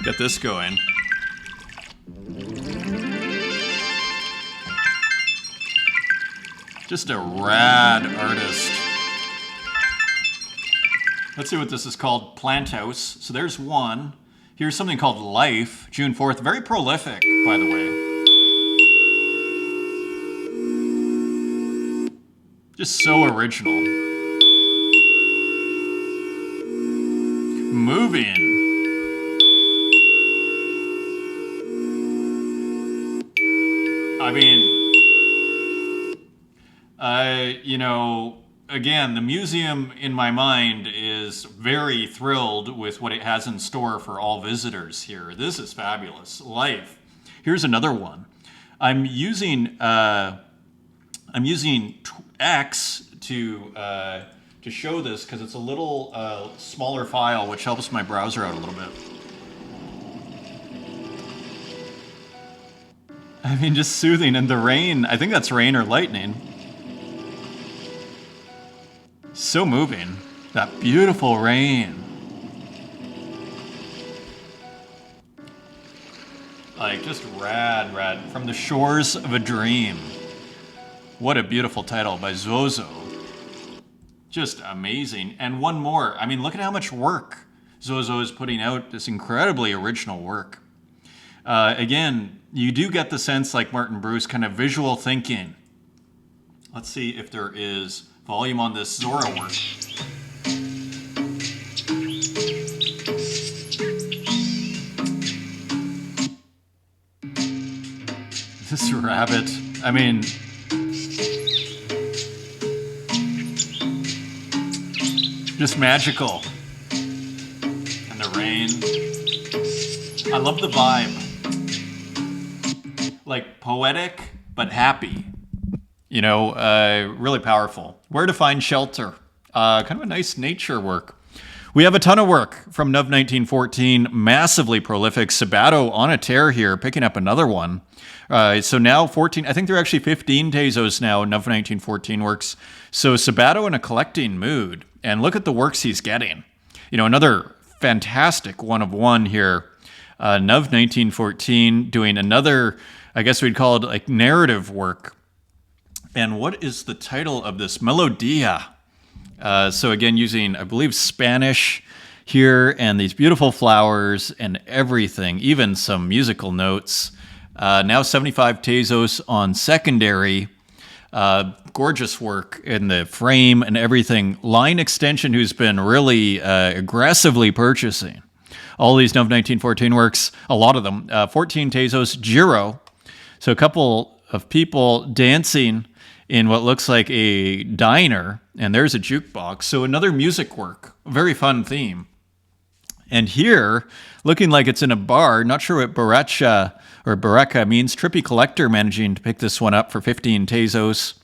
get this going. Just a rad artist. Let's see what this is called. Plant House. So there's one. Here's something called Life, June 4th. Very prolific, by the way. Just so original. Moving. I mean, again, the museum in my mind is very thrilled with what it has in store for all visitors here. This is fabulous. Life. Here's another one. I'm using X to show this because it's a little smaller file, which helps my browser out a little bit. I mean, just soothing. And the rain, I think that's rain or lightning. So moving. That beautiful rain. Like, just rad. From the Shores of a Dream. What a beautiful title by Zozo. Just amazing. And one more. I mean, look at how much work Zozo is putting out. This incredibly original work. Again, you do get the sense, like Martin Bruce, kind of visual thinking. Let's see if there is volume on this Zora work. This rabbit, I mean, just magical. And the rain. I love the vibe. Like poetic, but happy. Really powerful. Where to Find Shelter. Kind of a nice nature work. We have a ton of work from Nuv 1914, massively prolific. Sabato on a tear here, picking up another one. So now 14, I think there are actually 15 Tezos now in Nuv 1914 works. So Sabato in a collecting mood. And look at the works he's getting. Another fantastic one of one here. Nuv 1914 doing another, I guess we'd call it like narrative work. And what is the title of this? Melodia. So again, using, I believe, Spanish here and these beautiful flowers and everything, even some musical notes. Now 75 Tezos on secondary. Gorgeous work in the frame and everything. Line Extension, who's been really aggressively purchasing all these Nuv 1914 works, a lot of them. 14 Tezos, Giro. So a couple of people dancing in what looks like a diner, and there's a jukebox. So another music work, a very fun theme. And here, looking like it's in a bar, not sure what Baraka means. Trippy Collector managing to pick this one up for 15 Tezos.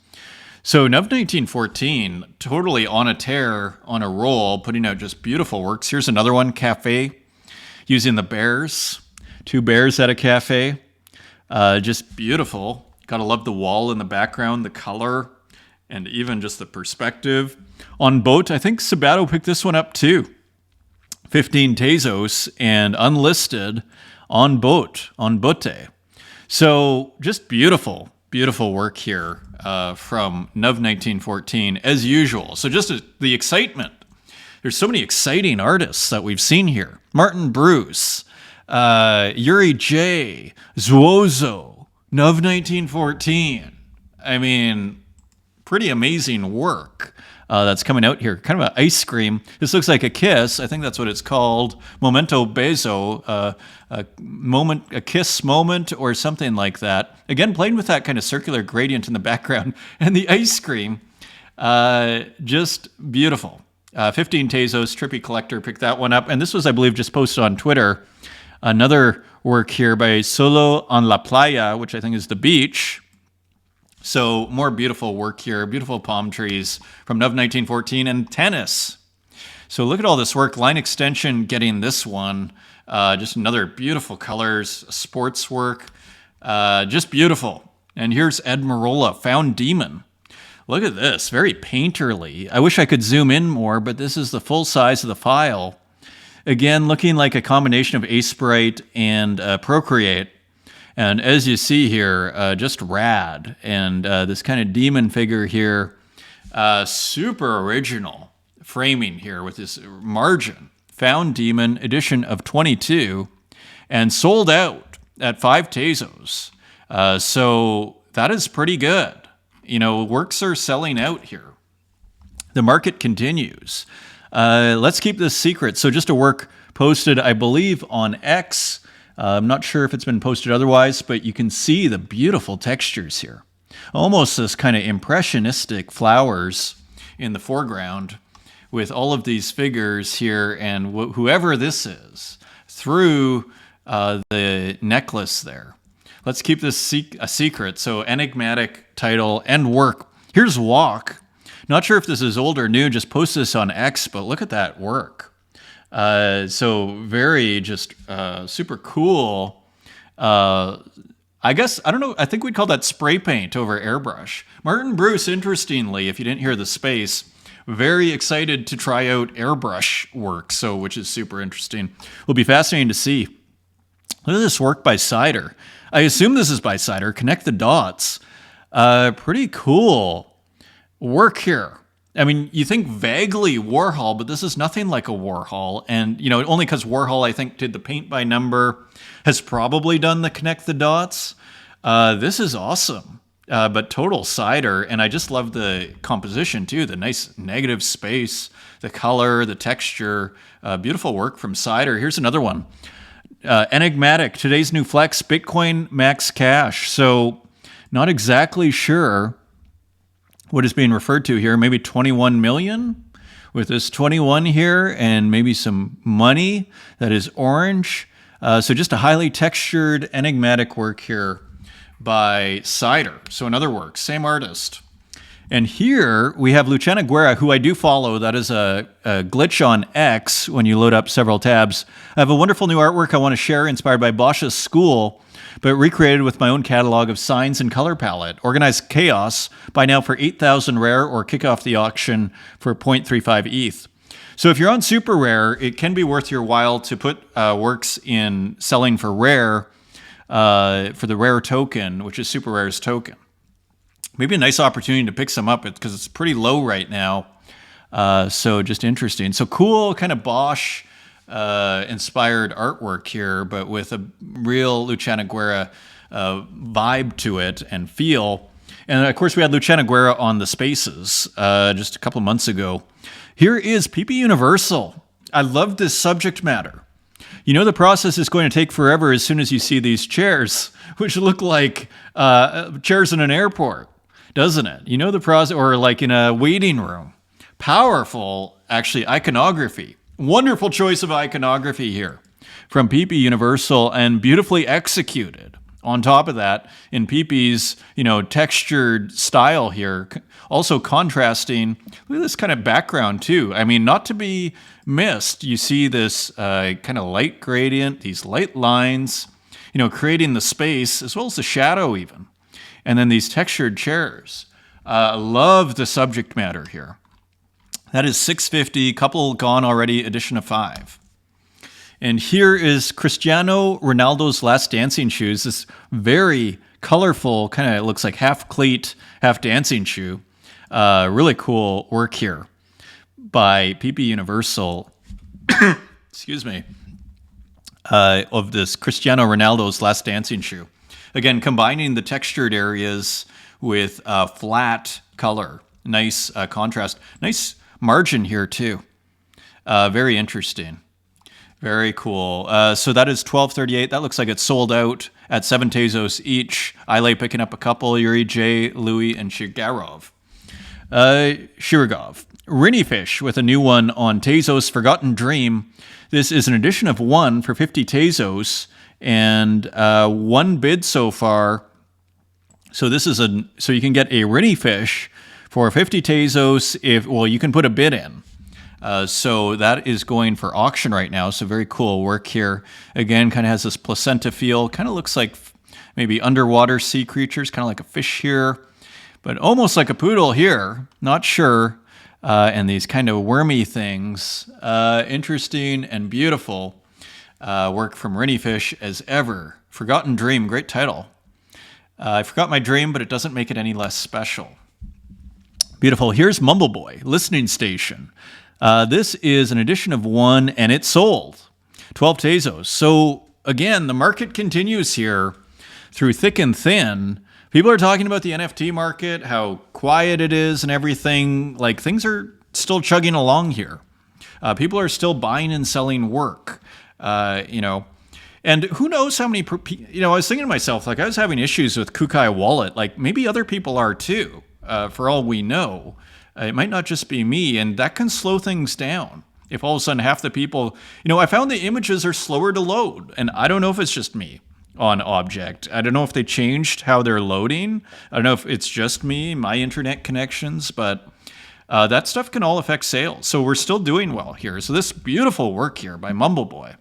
So Nuv 1914, totally on a tear, on a roll, putting out just beautiful works. Here's another one, Cafe, using the bears. 2 bears at a cafe. Just beautiful. Gotta love the wall in the background, the color, and even just the perspective. On Boat, I think Sabato picked this one up too. 15 Tezos and unlisted on Boat, on Bote. So just beautiful, beautiful work here from Nuv 1914 as usual. So just the excitement. There's so many exciting artists that we've seen here. Martin Bruce, Yuri J, Zuozo, Nuv 1914. I mean, pretty amazing work that's coming out here. Kind of an ice cream. This looks like a kiss. I think that's what it's called. Momento beso, a kiss moment or something like that. Again, playing with that kind of circular gradient in the background. And the ice cream, just beautiful. 15 Tezos, Trippy Collector picked that one up. And this was, I believe, just posted on Twitter. Another work here by Solo on la Playa, which I think is the beach. So more beautiful work here, beautiful palm trees from Nuv 1914 and tennis. So look at all this work. Line Extension getting this one. Just another beautiful colors, sports work. Just beautiful. And here's Ed Marola, Found Demon. Look at this, very painterly. I wish I could zoom in more, but this is the full size of the file. Again, looking like a combination of Aseprite and Procreate. And as you see here, just rad. And this kind of demon figure here, super original framing here with this margin. Found Demon, edition of 22, and sold out at 5 Tezos. So that is pretty good. Works are selling out here. The market continues. Let's keep this secret. So just a work posted, I believe, on X. I'm not sure if it's been posted otherwise, but you can see the beautiful textures here. Almost this kind of impressionistic flowers in the foreground with all of these figures here and whoever this is through the necklace there. Let's keep this a secret. So enigmatic title and work. Here's Walk. Not sure if this is old or new, just post this on X, but look at that work. So very just super cool. I guess, I don't know, I think we'd call that spray paint over airbrush. Martin Bruce, interestingly, if you didn't hear the space, very excited to try out airbrush work, which is super interesting. Will be fascinating to see. Look at this work by Cider. I assume this is by Cider. Connect the dots. Pretty cool work here. I mean, you think vaguely Warhol, but this is nothing like a Warhol. And, only because Warhol, I think, did the paint by number, has probably done the connect the dots. This is awesome, but total Cider. And I just love the composition, too. The nice negative space, the color, the texture. Beautiful work from Cider. Here's another one. Enigmatic, today's new flex, Bitcoin Max Cash. So not exactly sure what is being referred to here. Maybe 21 million with this 21 here and maybe some money that is orange. So just a highly textured, enigmatic work here by Cider. So another work, same artist. And here we have Luciana Guerra, who I do follow. That is a glitch on X when you load up several tabs. I have a wonderful new artwork I want to share, inspired by Bosch's school, but recreated with my own catalog of signs and color palette. Organized chaos, by now for 8,000 rare, or kick off the auction for 0.35 ETH. So if you're on super rare, it can be worth your while to put works in selling for rare, for the rare token, which is super rare's token. Maybe a nice opportunity to pick some up because it's pretty low right now. So just interesting. So cool kind of Bosch inspired artwork here, but with a real Luciana Guerra vibe to it and feel. And of course we had Luciana Guerra on the Spaces just a couple months ago. Here is PP Universal. I love this subject matter. You know the process is going to take forever as soon as you see these chairs, which look like chairs in an airport, doesn't it? You know the process, or like in a waiting room. Powerful, actually, iconography. Wonderful choice of iconography here from PP Universal, and beautifully executed. On top of that, in PP's, textured style here, also contrasting with this kind of background too. I mean, not to be missed, you see this kind of light gradient, these light lines, creating the space as well as the shadow even. And then these textured chairs. Love the subject matter here. That is $650, couple gone already, edition of 5. And here is Cristiano Ronaldo's Last Dancing Shoes. This very colorful, kind of looks like half cleat, half dancing shoe. Really cool work here by PP Universal. Excuse me. Of this Cristiano Ronaldo's Last Dancing Shoe. Again, combining the textured areas with flat color. Nice contrast. Nice margin here too. Very interesting. Very cool. So that is $12.38. That looks like it's sold out at 7 Tezos each. I lay picking up a couple. Yuri J, Louis, and Shirgov. Rinifish with a new one on Tezos Forgotten Dream. This is an edition of 1 for 50 Tezos, and one bid so far. So this is so you can get a Rinifish for 50 Tezos. You can put a bid in. So that is going for auction right now. So very cool work here. Again, kind of has this placenta feel. Kind of looks like maybe underwater sea creatures, kind of like a fish here, but almost like a poodle here. Not sure. And these kind of wormy things. Interesting and beautiful work from Rinifish as ever. Forgotten Dream, great title. I forgot my dream, but it doesn't make it any less special. Beautiful. Here's Mumbleboy, Listening Station. This is an edition of 1, and it sold 12 Tezos. So again, the market continues here through thick and thin. People are talking about the NFT market, how quiet it is and everything. Like, things are still chugging along here. People are still buying and selling work, And who knows how many, I was thinking to myself, like, I was having issues with Kukai Wallet. Like, maybe other people are too, for all we know. It might not just be me, and that can slow things down. If all of a sudden half the people, I found the images are slower to load, and I don't know if it's just me on Object. I don't know if they changed how they're loading. I don't know if it's just me, my internet connections, but that stuff can all affect sales. So we're still doing well here. So this beautiful work here by Mumbleboy.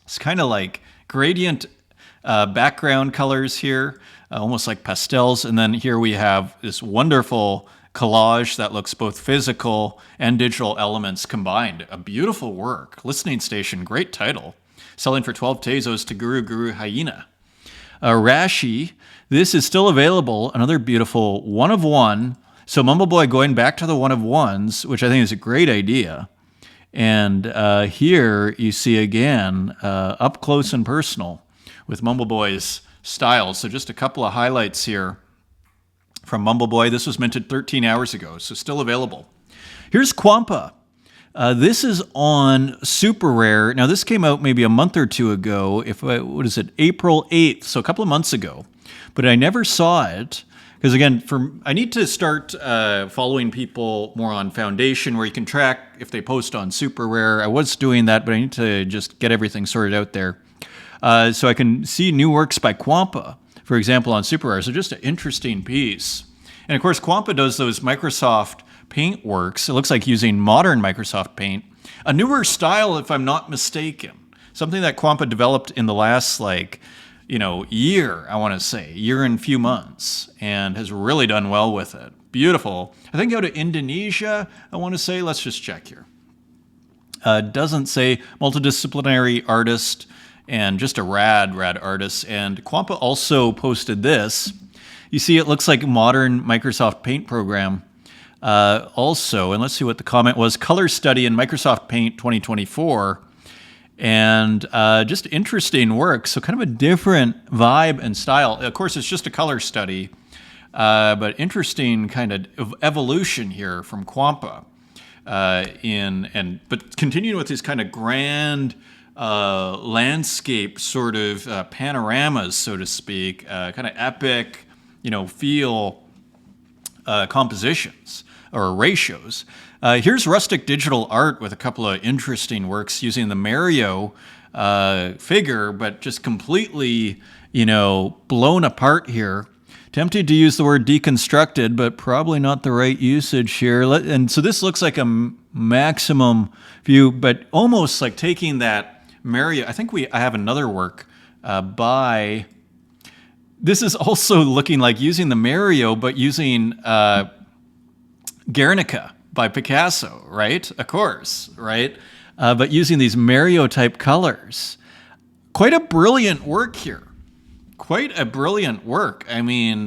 It's kind of like gradient background colors here, almost like pastels. And then here we have this wonderful collage that looks both physical and digital elements combined. A beautiful work. Listening Station, great title. Selling for 12 Tezos to Guru Hyena. Rashi, this is still available. Another beautiful 1 of 1. So Mumbleboy going back to the 1 of 1s, which I think is a great idea. And here you see again, up close and personal with Mumbleboy's style. So just a couple of highlights here from Mumbleboy. This was minted 13 hours ago, so still available. Here's Quampa. This is on Super Rare. Now, this came out maybe a month or two ago. April 8th, so a couple of months ago. But I never saw it. Because again, I need to start following people more on Foundation, where you can track if they post on Super Rare. I was doing that, but I need to just get everything sorted out there. So I can see new works by Quampa, for example, on Super Rare. So just an interesting piece. And of course, Quampa does those Microsoft Paint works. It looks like using modern Microsoft Paint. A newer style, if I'm not mistaken. Something that Quampa developed in the last, year, I want to say. Year and few months. And has really done well with it. Beautiful. I think out of Indonesia, I want to say. Let's just check here. Doesn't say multidisciplinary artist and just a rad artist. And Quampa also posted this. You see, it looks like a modern Microsoft Paint program. Also, and let's see what the comment was, color study in Microsoft Paint 2024, and just interesting work. So kind of a different vibe and style. Of course, it's just a color study, but interesting kind of evolution here from Quampa. But continuing with these kind of grand landscape sort of panoramas, so to speak, kind of epic, feel compositions or ratios. Here's rustic digital art with a couple of interesting works using the Mario figure, but just completely, blown apart here. Tempted to use the word deconstructed, but probably not the right usage here. And so this looks like a maximum view, but almost like taking that Mario. I think I have another work by. This is also looking like using the Mario, but using Guernica by Picasso, right? Of course, right? But using these Mario-type colors. Quite a brilliant work here. Quite a brilliant work. I mean,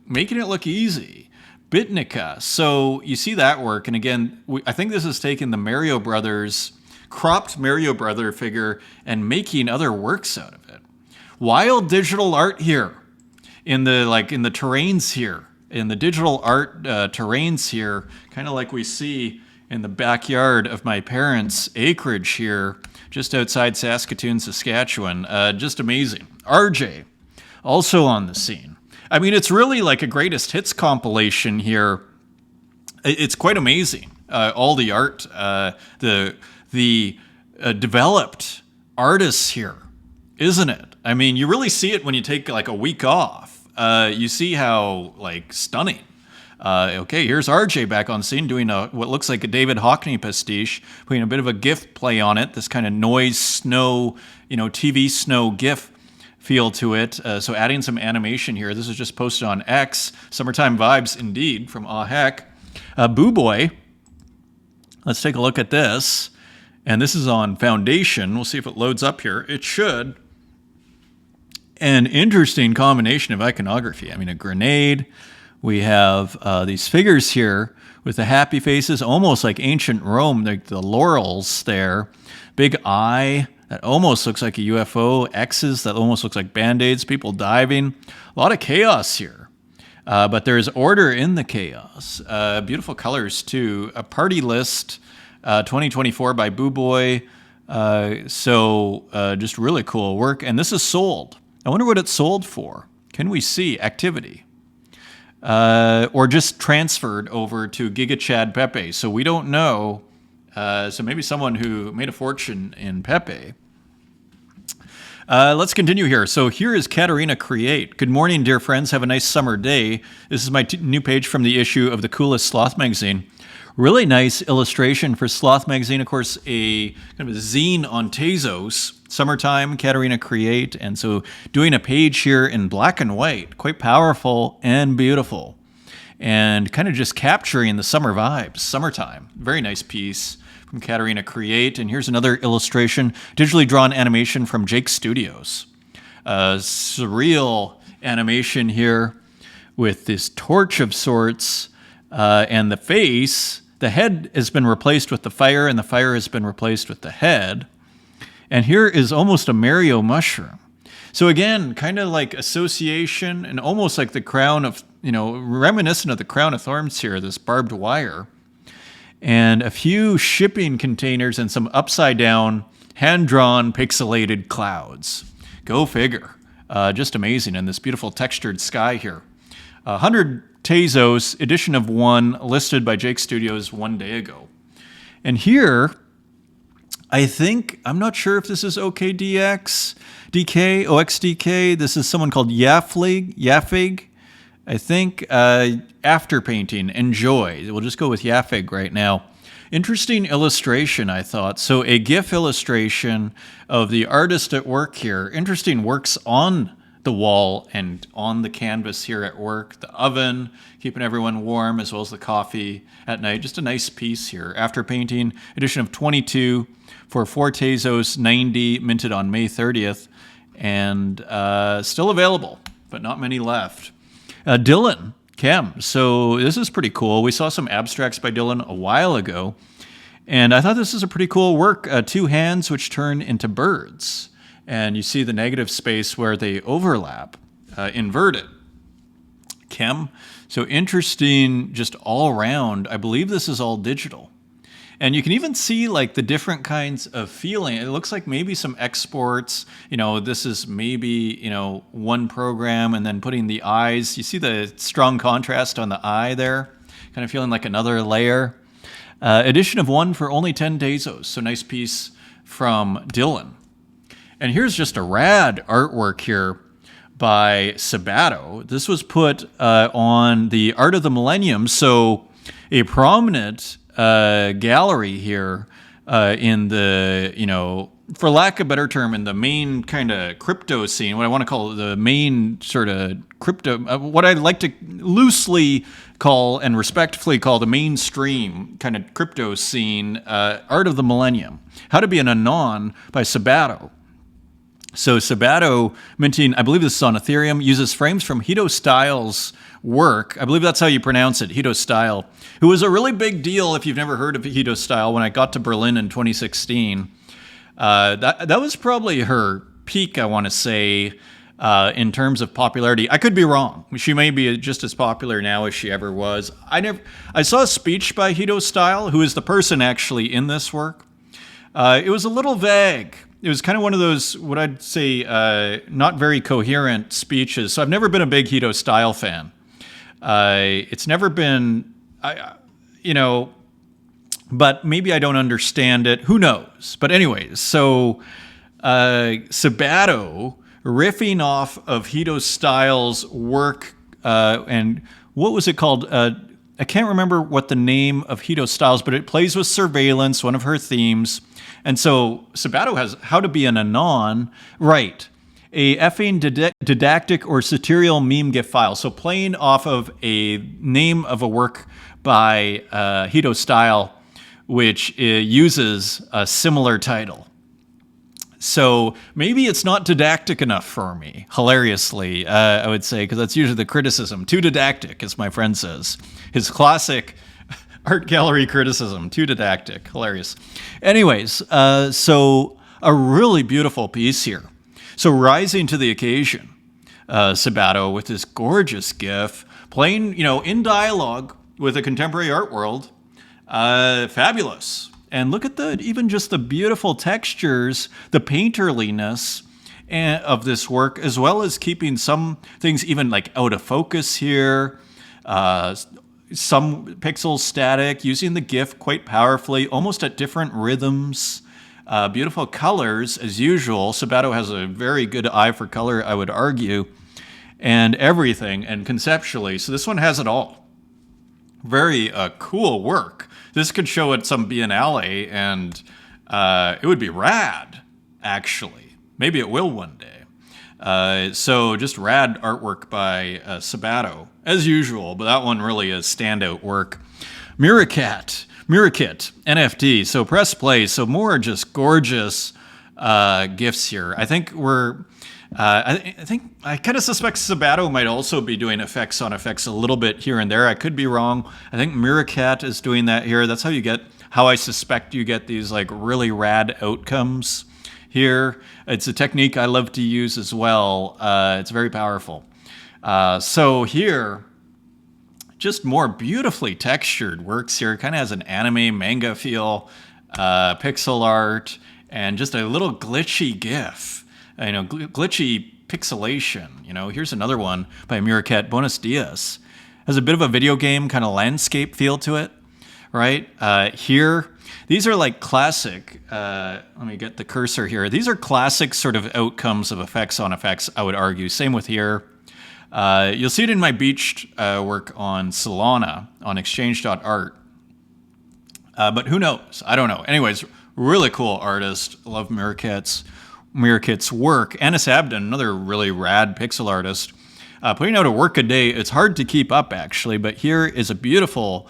making it look easy. Bitnica. So you see that work. And again, I think this is taking the Mario Brothers, cropped Mario Brother figure and making other works out of it. Wild digital art here in the terrains here, in the digital art terrains here, kind of like we see in the backyard of my parents' acreage here, just outside Saskatoon, Saskatchewan. Just amazing. RJ, also on the scene. I mean, it's really like a greatest hits compilation here. It's quite amazing. All the art, the developed artists here, isn't it? I mean, you really see it when you take like a week off. You see how stunning. Okay, here's RJ back on scene doing what looks like a David Hockney pastiche, putting a bit of a GIF play on it. This kind of noise, snow, TV snow GIF feel to it. So adding some animation here. This is just posted on X. Summertime vibes indeed from Aw Heck. Boo Boy. Let's take a look at this. And this is on Foundation. We'll see if it loads up here. It should. An interesting combination of iconography. I mean, a grenade. We have these figures here with the happy faces, almost like ancient Rome, like the laurels there. Big eye that almost looks like a UFO. X's that almost looks like Band-Aids. People diving. A lot of chaos here. But there's order in the chaos. Beautiful colors, too. A party list 2024 by Boo Boy. Just really cool work. And this is sold. I wonder what it's sold for. Can we see activity? Or just transferred over to Giga Chad Pepe. So we don't know. So maybe someone who made a fortune in Pepe. Let's continue here. So here is Katarina Create. Good morning, dear friends. Have a nice summer day. This is my new page from the issue of the Coolest Sloth magazine. Really nice illustration for Sloth magazine. Of course, a kind of a zine on Tezos. Summertime, Katarina Create. And so doing a page here in black and white. Quite powerful and beautiful. And kind of just capturing the summer vibes. Summertime. Very nice piece from Katarina Create. And here's another illustration. Digitally drawn animation from Jake Studios. Surreal animation here with this torch of sorts. And the face, the head has been replaced with the fire, and the fire has been replaced with the head. And here is almost a Mario mushroom. So again, kind of like association and almost like the crown of, reminiscent of the crown of thorns here, this barbed wire. And a few shipping containers and some upside down, hand-drawn, pixelated clouds. Go figure. Just amazing. And this beautiful textured sky here. 100 Tezos, edition of 1, listed by Jake Studios 1 day ago. And here, I'm not sure if this is OKDK. This is someone called Yafig. I think after painting, enjoy. We'll just go with Yafig right now. Interesting illustration, I thought. So a GIF illustration of the artist at work here. Interesting works on the wall and on the canvas here at work. The oven, keeping everyone warm, as well as the coffee at night. Just a nice piece here. After painting, edition of 22 for 4 Tezos, 90, minted on May 30th. And still available, but not many left. Dylan Chem. So this is pretty cool. We saw some abstracts by Dylan a while ago, and I thought this is a pretty cool work. 2 hands which turn into birds, and you see the negative space where they overlap, inverted. Chem. So interesting just all around. I believe this is all digital. And you can even see like the different kinds of feeling. It looks like maybe some exports, this is maybe, one program and then putting the eyes. You see the strong contrast on the eye there, kind of feeling like another layer. Edition of 1 for only 10 Tezos. So nice piece from Dylan. And here's just a rad artwork here by Sabato. This was put on the Art of the Millennium. So a prominent gallery here in the, for lack of a better term, in the main kind of crypto scene, what I want to call the main sort of crypto, what I like to loosely call and respectfully call the mainstream kind of crypto scene, Art of the Millennium, How to Be an Anon by Sabato. So Sabato, minting, I believe this is on Ethereum, uses frames from Hito Styles' work. I believe that's how you pronounce it, Hito Style, who was a really big deal if you've never heard of Hito Style. When I got to Berlin in 2016, that was probably her peak, I want to say, in terms of popularity. I could be wrong. She may be just as popular now as she ever was. I saw a speech by Hito Style, who is the person actually in this work. It was a little vague. It was kind of one of those, what I'd say, not very coherent speeches. So I've never been a big Hito Style fan. It's never been, but maybe I don't understand it. Who knows? But anyways, so Sabato riffing off of Hito Styles' work, and what was it called? I can't remember what the name of Hito Styles, but it plays with surveillance, one of her themes. And so Sabato has How to Be an Anon, right? A effing didactic or satirical meme GIF file. So playing off of a name of a work by Hito Style, which uses a similar title. So maybe it's not didactic enough for me, hilariously, I would say, because that's usually the criticism. Too didactic, as my friend says. His classic art gallery criticism, too didactic, hilarious. Anyways, so a really beautiful piece here. So rising to the occasion, Sabato with this gorgeous GIF, playing, in dialogue with a contemporary art world, fabulous. And look at even just the beautiful textures, the painterliness of this work, as well as keeping some things even like out of focus here, some pixels static, using the GIF quite powerfully, almost at different rhythms. Beautiful colors, as usual. Sabato has a very good eye for color, I would argue, and everything, and conceptually. So this one has it all. Very cool work. This could show at some Biennale, and it would be rad, actually. Maybe it will one day. So just rad artwork by Sabato, as usual, but that one really is standout work. Murakit NFT. So press play. So more just gorgeous GIFs here. I think I kind of suspect Sabato might also be doing effects on effects a little bit here and there. I could be wrong. I think Murakit is doing that here. That's how I suspect you get these like really rad outcomes here. It's a technique I love to use as well. It's very powerful. So here, just more beautifully textured works here. Kind of has an anime manga feel, pixel art, and just a little glitchy GIF. Glitchy pixelation. Here's another one by Murakit, Buenos Dias. Has a bit of a video game kind of landscape feel to it, right? Here, these are like classic, let me get the cursor here. These are classic sort of outcomes of effects on effects, I would argue. Same with here. You'll see it in my beached work on Solana on exchange.art. But who knows? I don't know. Anyways, really cool artist. Love Mirkit's work. Anis Abdon, another really rad pixel artist, putting out a work a day. It's hard to keep up, actually, but here is a beautiful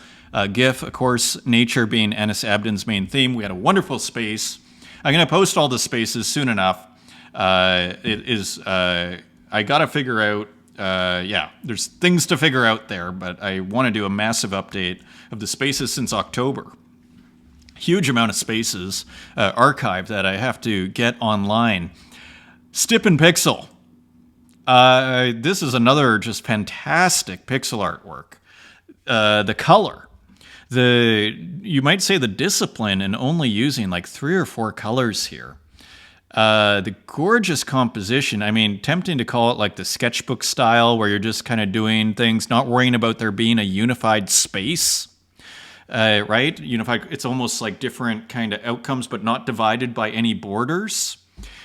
GIF. Of course, nature being Anis Abdon's main theme. We had a wonderful space. I'm going to post all the spaces soon enough. I got to figure out, there's things to figure out there, but I want to do a massive update of the spaces since October. Huge amount of spaces archived that I have to get online. Stip and Pixel. This is another just fantastic pixel artwork. The color, you might say the discipline in only using like 3 or 4 colors here. The gorgeous composition. I mean, tempting to call it like the sketchbook style where you're just kind of doing things, not worrying about there being a unified space. Right? Unified, it's almost like different kind of outcomes, but not divided by any borders.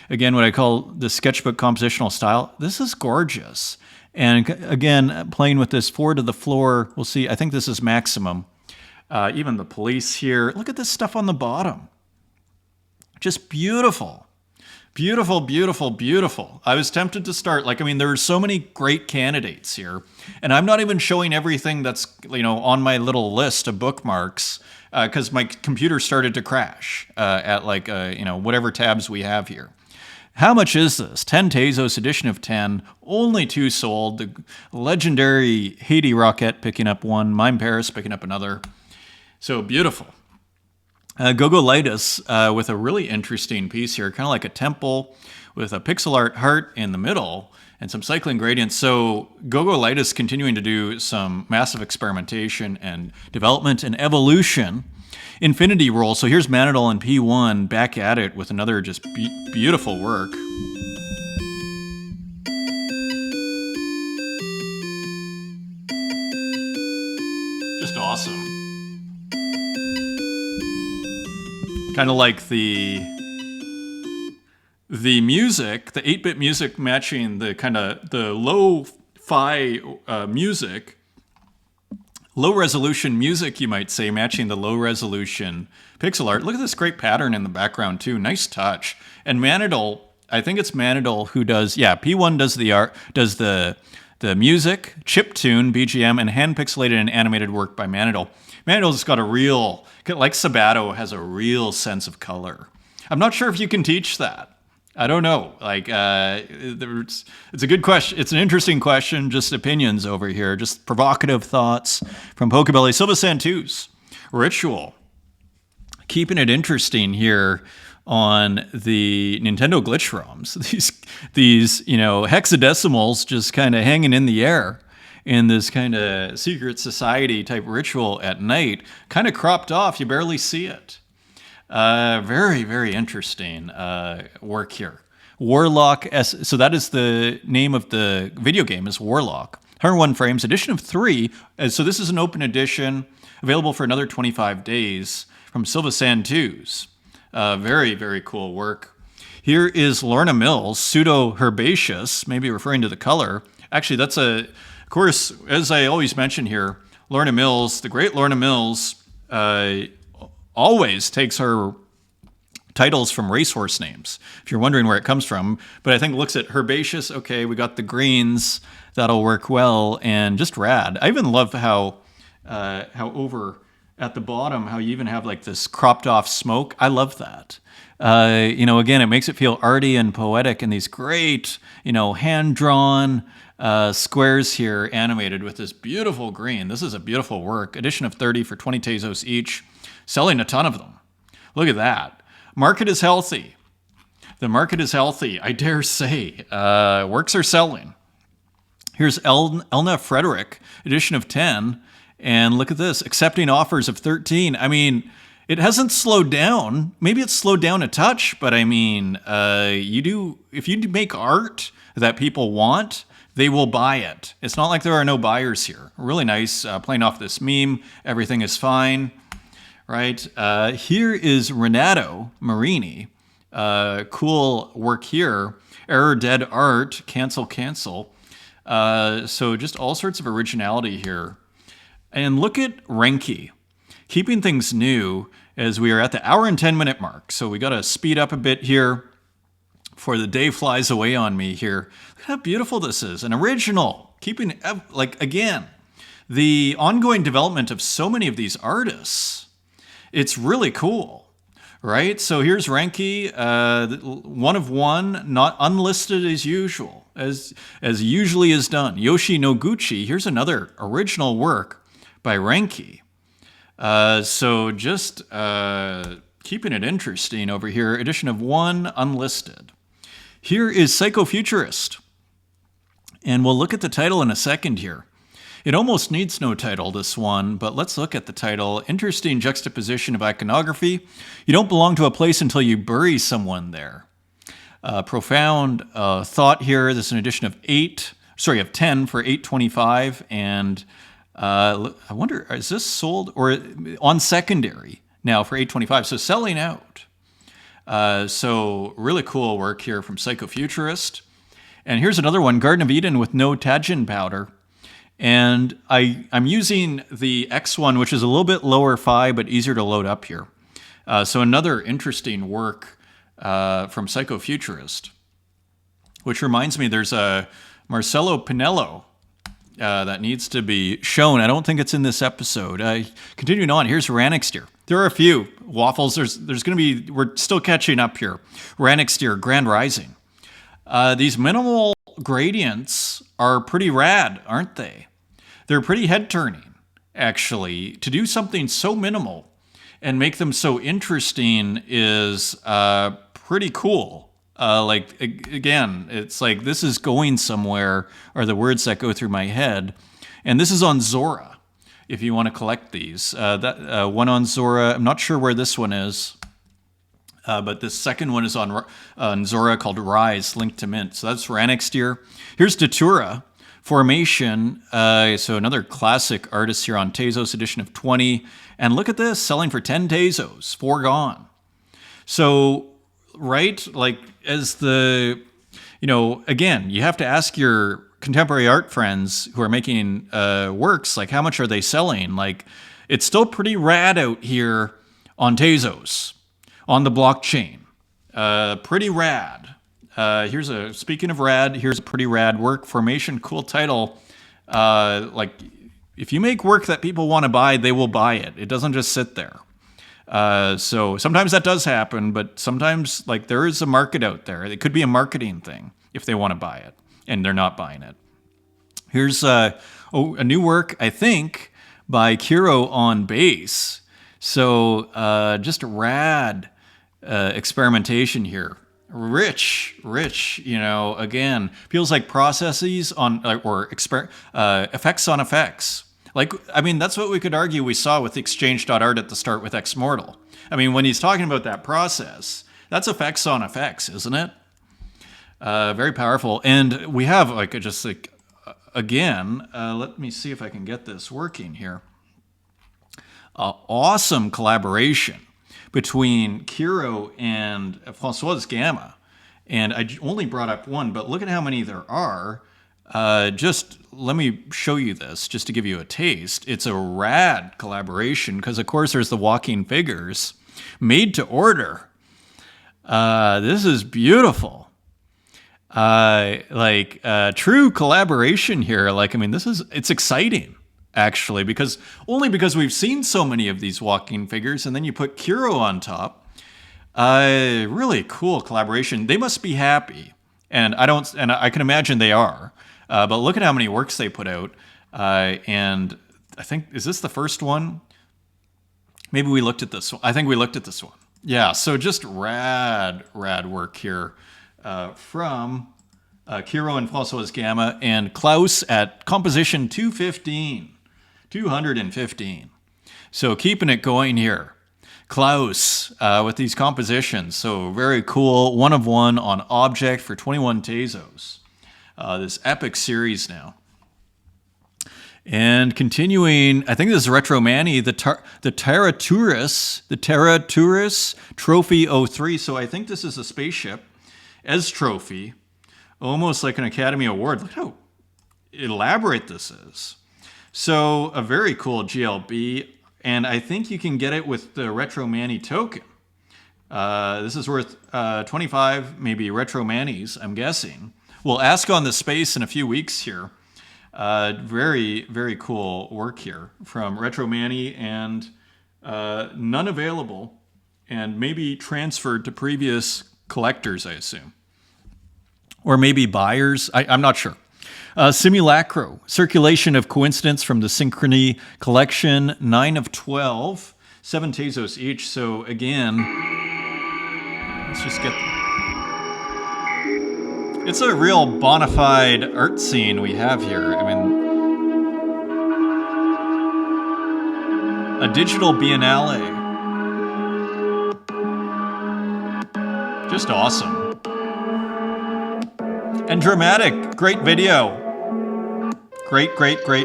Again, what I call the sketchbook compositional style. This is gorgeous. And again, playing with this 4 to the floor, we'll see, I think this is maximum. Even the police here. Look at this stuff on the bottom. Just beautiful. Beautiful, beautiful, beautiful. I was tempted to start, there are so many great candidates here, and I'm not even showing everything that's, on my little list of bookmarks, because my computer started to crash at whatever tabs we have here. How much is this? 10 Tezos, edition of 10, only 2 sold. The legendary Haiti Rocket picking up 1, Mime Paris picking up another. So beautiful. Gogolitis with a really interesting piece here, kind of like a temple with a pixel art heart in the middle and some cycling gradients. So Gogolitis continuing to do some massive experimentation and development and evolution. Infinity Roll. So here's Manadol and P1 back at it with another just beautiful work. Just awesome. Kind of like the music, the 8-bit music matching the kind of the lo-fi music, low-resolution music, you might say, matching the low-resolution pixel art. Look at this great pattern in the background, too. Nice touch. And Manadol, I think it's Manadol who does, P1 does the art, does the music, chiptune, BGM, and hand-pixelated and animated work by Manadol. Manadol's got a real, like Sabato, has a real sense of color. I'm not sure if you can teach that. I don't know. It's a good question. It's an interesting question. Just opinions over here. Just provocative thoughts from Pocobelli. Silva Santus, Ritual. Keeping it interesting here on the Nintendo glitch ROMs. These hexadecimals just kind of hanging in the air in this kind of secret society type ritual at night, kind of cropped off. You barely see it. Very, very interesting work here. Warlock, so that is the name of the video game, is Warlock. 101 frames, edition of 3. So this is an open edition, available for another 25 days from Silva Santus. Very, very cool work. Here is Lorna Mills, Pseudo Herbaceous, maybe referring to the color. Actually, that's of course, as I always mention here, Lorna Mills, the great Lorna Mills, always takes her titles from racehorse names, if you're wondering where it comes from. But I think it looks at herbaceous. Okay, we got the greens. That'll work well, and just rad. I even love how over at the bottom, how you even have like this cropped off smoke. I love that. Again, it makes it feel arty and poetic, and these great, hand-drawn squares here animated with this beautiful green. This is a beautiful work. Edition of 30 for 20 Tezos each. Selling a ton of them. Look at that. Market is healthy. The market is healthy, I dare say. Works are selling. Here's Elna Frederick, edition of 10. And look at this, accepting offers of 13. I mean, it hasn't slowed down. Maybe it's slowed down a touch, but I mean, if you make art that people want, they will buy it. It's not like there are no buyers here. Really nice, playing off this meme. Everything is fine, right? Here is Renato Marini. Cool work here. Error Dead Art, cancel. So just all sorts of originality here. And look at Renke, keeping things new as we are at the hour and 10-minute mark. So we got to speed up a bit here before the day flies away on me here. Look how beautiful this is. An original, keeping, like, again, the ongoing development of so many of these artists. It's really cool, right? So here's Renke, one of one, not unlisted as usual, as usually is done. Yoshi Noguchi, here's another original work by Renke. So just keeping it interesting over here. Edition of one, unlisted. Here is Psychofuturist. And we'll look at the title in a second here. It almost needs no title, this one, but let's look at the title. Interesting juxtaposition of iconography. You don't belong to a place until you bury someone there. Profound thought here. This is an edition of 10 for $8.25, and I wonder, is this sold or on secondary now for $8.25? So selling out. So really cool work here from Psychofuturist. And here's another one, Garden of Eden with no Tajin powder. And I'm using the X one, which is a little bit lower phi, but easier to load up here. So another interesting work from Psychofuturist, which reminds me there's a Marcelo Pinello that needs to be shown. I don't think it's in this episode. Continuing on, here's Ranixter. There are a few waffles. There's going to be, we're still catching up here. Ranixter, Grand Rising. These minimal gradients are pretty rad, aren't they? They're pretty head-turning, actually. To do something so minimal and make them so interesting is pretty cool. Like, again, it's like this is going somewhere are the words that go through my head. And this is on Zora, if you want to collect these. One on Zora, I'm not sure where this one is. But the second one is on Zora called Rise, linked to Mint. So that's Ranixter. Here's Datura, Formation. So another classic artist here on Tezos, edition of 20. And look at this, selling for 10 Tezos, 4 gone. So, right, like as the, again, you have to ask your contemporary art friends who are making works, like how much are they selling? Like it's still pretty rad out here on Tezos. On the blockchain. Pretty rad. Speaking of rad, here's a pretty rad work. Formation, cool title. Like, if you make work that people want to buy, they will buy it. It doesn't just sit there. So sometimes that does happen, but sometimes, like, there is a market out there. It could be a marketing thing if they want to buy it, and they're not buying it. Here's a new work, I think, by Kiro on bass. So just rad experimentation here. Rich, again, feels like processes on, effects on effects. Like, I mean, that's what we could argue we saw with Exchange.art at the start with Ex Mortal. I mean, when he's talking about that process, that's effects on effects, isn't it? Very powerful. And we have, again, let me see if I can get this working here. Awesome collaboration between Kiro and François Gamma. And I only brought up one, but look at how many there are. Just let me show you this, just to give you a taste. It's a rad collaboration, because of course there's the walking figures made to order. This is beautiful. True collaboration here. It's exciting. Actually, because we've seen so many of these walking figures, and then you put Kiro on top. Really cool collaboration. They must be happy, and I can imagine they are. But look at how many works they put out. And I think, is this the first one? Maybe we looked at this one. I think we looked at this one. Yeah. So just rad work here from Kiro and François Gamma and Klaus at composition 215. So keeping it going here. Klaus with these compositions. So very cool. One of one on Object for 21 Tezos. This epic series now. And continuing, I think this is Retro Manny, the Terra Turis Trophy 03. So I think this is a spaceship as trophy. Almost like an Academy Award. Look how elaborate this is. So a very cool GLB, and I think you can get it with the Retro Manny token. This is worth 25, maybe Retro Mannies, I'm guessing. We'll ask on the space in a few weeks here. Very, very cool work here from Retro Manny, and none available, and maybe transferred to previous collectors, I assume. Or maybe buyers, I'm not sure. Simulacro, Circulation of Coincidence from the Synchrony Collection, 9 of 12, 7 Tezos each. So again, let's just get... It's a real bona fide art scene we have here. I mean, a digital biennale. Just awesome. And dramatic. Great video. Great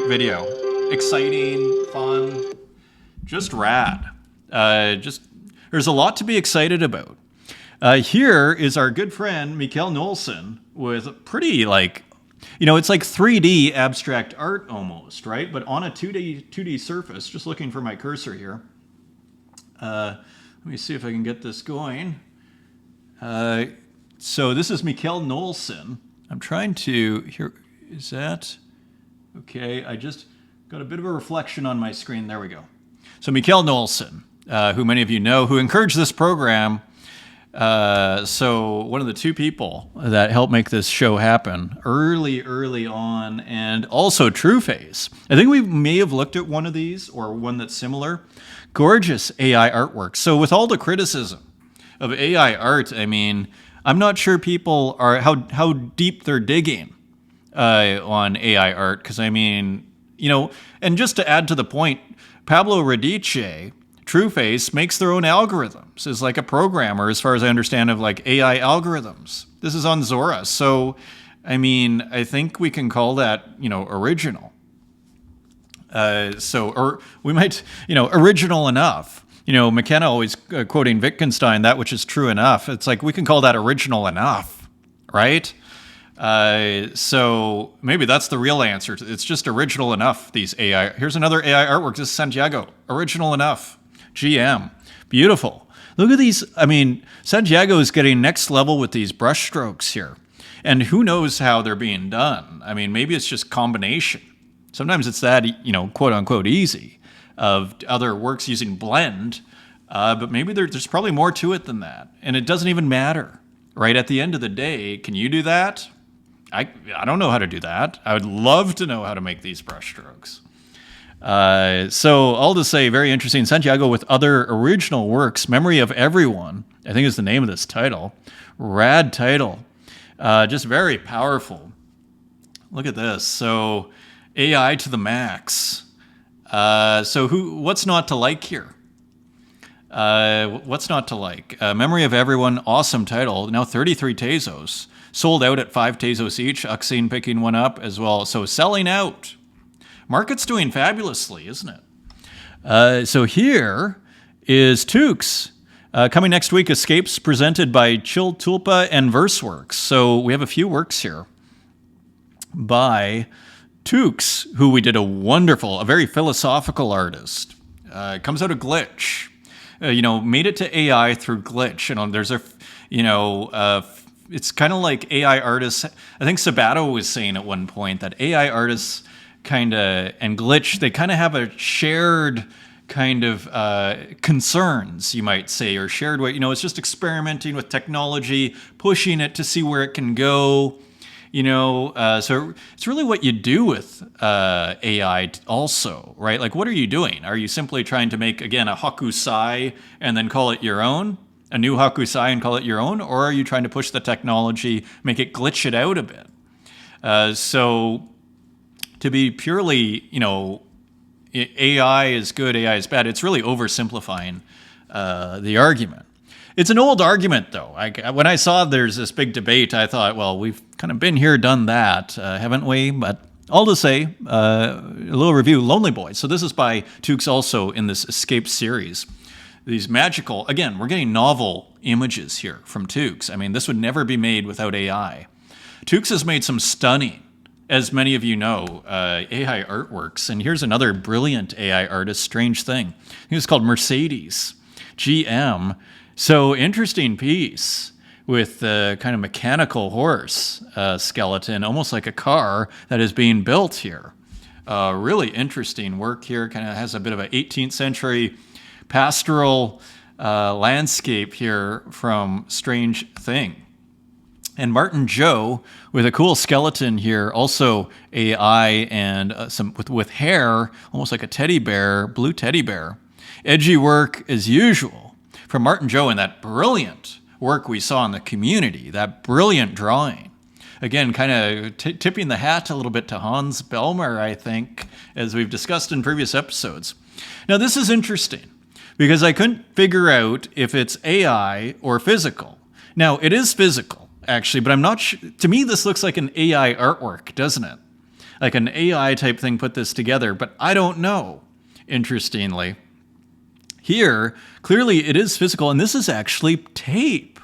video. Exciting, fun, just rad. There's a lot to be excited about. Here is our good friend Mikael Nolson with pretty, like, it's like 3D abstract art almost, right? But on a 2D surface. Just looking for my cursor here. Let me see if I can get this going. So this is Mikael Nolson. I'm trying to, here, is that? Okay, I just got a bit of a reflection on my screen. There we go. So Mikael Nolson, who many of you know, who encouraged this program. So one of the two people that helped make this show happen early on, and also TrueFace. I think we may have looked at one of these or one that's similar. Gorgeous AI artwork. So with all the criticism of AI art, I mean, I'm not sure people are how deep they're digging on AI art, because I mean, and just to add to the point, Pablo Radice, TrueFace, makes their own algorithms, is like a programmer, as far as I understand, of like AI algorithms. This is on Zora. So, I mean, I think we can call that, original. Or we might, original enough. McKenna always quoting Wittgenstein, that which is true enough. It's like we can call that original enough, right? So maybe that's the real answer. It's just original enough, these AI. Here's another AI artwork. This is Santiago. Original enough. GM. Beautiful. Look at these. I mean, Santiago is getting next level with these brush strokes here. And who knows how they're being done? I mean, maybe it's just combination. Sometimes it's that, quote unquote, easy of other works using blend. But maybe there's probably more to it than that. And it doesn't even matter, right? At the end of the day, can you do that? I don't know how to do that. I would love to know how to make these brush strokes. So all to say, very interesting. Santiago with other original works. Memory of Everyone, I think is the name of this title. Rad title. Just very powerful. Look at this. So AI to the max. So what's not to like here? What's not to like? Memory of Everyone, awesome title. Now 33 Tezos. Sold out at 5 Tezos each. Uxine picking one up as well. So selling out. Market's doing fabulously, isn't it? So here is Tukes. Coming next week, Escapes, presented by Chill Tulpa and Verseworks. So we have a few works here by Tukes, who we did a very philosophical artist. Comes out of Glitch. Made it to AI through Glitch. There's it's kind of like AI artists. I think Sabato was saying at one point that AI artists and Glitch, they kind of have a shared kind of concerns, you might say, or shared way. It's just experimenting with technology, pushing it to see where it can go. So it's really what you do with AI also, right? Like, what are you doing? Are you simply trying to make, again, a Hakusai and then call it your own? A new Hakusai and call it your own? Or are you trying to push the technology, make it glitch it out a bit? So to be purely, AI is good, AI is bad, it's really oversimplifying the argument. It's an old argument, though. When I saw there's this big debate, I thought, well, we've kind of been here, done that, haven't we? But all to say, a little review, Lonely Boy. So this is by Tukes also in this Escape series. These magical, again, we're getting novel images here from Tukes. I mean, this would never be made without AI. Tukes has made some stunning as many of you know, AI artworks. And here's another brilliant AI artist, strange thing. He was called Mercedes GM. So interesting piece with the kind of mechanical horse skeleton, almost like a car that is being built here. Really interesting work here. Kind of has a bit of an 18th century pastoral landscape here from Strange Thing. And Martin Joe with a cool skeleton here, also AI and some with hair, almost like a teddy bear, blue teddy bear. Edgy work as usual from Martin Joe and that brilliant work we saw in the community, that brilliant drawing. Again, kind of tipping the hat a little bit to Hans Bellmer, I think, as we've discussed in previous episodes. Now, this is interesting because I couldn't figure out if it's AI or physical. Now, it is physical, actually, but I'm not sure. To me, this looks like an AI artwork, doesn't it? Like an AI type thing put this together, but I don't know, interestingly. Here, clearly it is physical, and this is actually tape,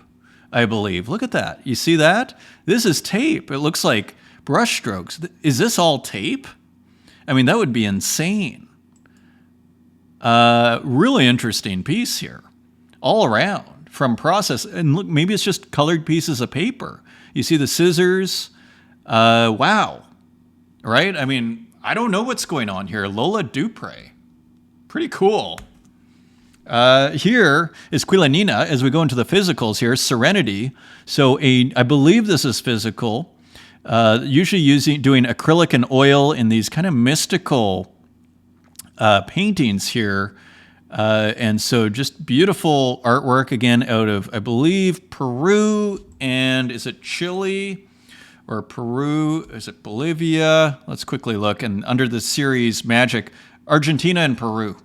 I believe. Look at that. You see that? This is tape. It looks like brush strokes. Is this all tape? I mean, that would be insane. Really interesting piece here, all around, from process. And look, maybe it's just colored pieces of paper. You see the scissors. Wow. Right? I mean, I don't know what's going on here. Lola Dupre. Pretty cool. Here is Quilanina, as we go into the physicals here, Serenity. So I believe this is physical, usually doing acrylic and oil in these kind of mystical paintings here. And so just beautiful artwork, again, out of, I believe, Peru, and is it Chile or Peru? Is it Bolivia? Let's quickly look. And under the series Magic, Argentina and Peru.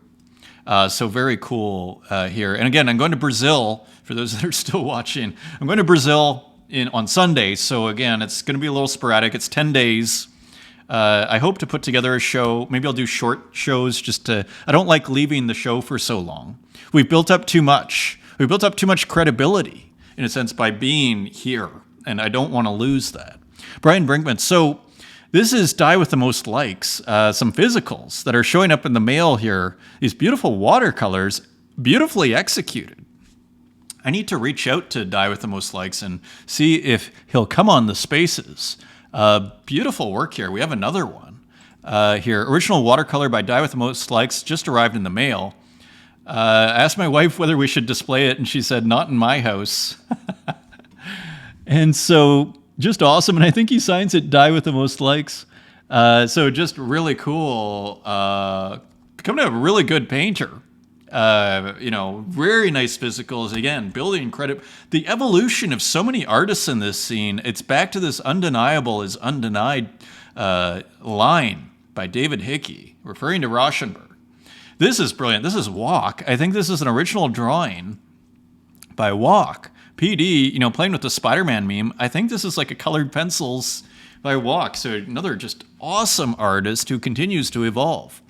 So very cool here. And again, I'm going to Brazil, for those that are still watching. I'm going to Brazil on Sunday. So again, it's going to be a little sporadic. It's 10 days. I hope to put together a show. Maybe I'll do short shows I don't like leaving the show for so long. We've built up too much. We've built up too much credibility, in a sense, by being here. And I don't want to lose that. Brian Brinkman. So this is Die with the Most Likes, some physicals that are showing up in the mail here. These beautiful watercolors, beautifully executed. I need to reach out to Die with the Most Likes and see if he'll come on the spaces. Beautiful work here. We have another one here. Original watercolor by Die with the Most Likes just arrived in the mail. I asked my wife whether we should display it, and she said, not in my house. And so just awesome, and I think he signs it Die with the Most Likes. So just really cool. Becoming a really good painter. Very nice physicals. Again, building credit. The evolution of so many artists in this scene, it's back to this undeniable is undenied line by David Hickey, referring to Rauschenberg. This is brilliant. This is Walk. I think this is an original drawing by Walk. PD, playing with the Spider-Man meme. I think this is like a colored pencils by Walk. So another just awesome artist who continues to evolve.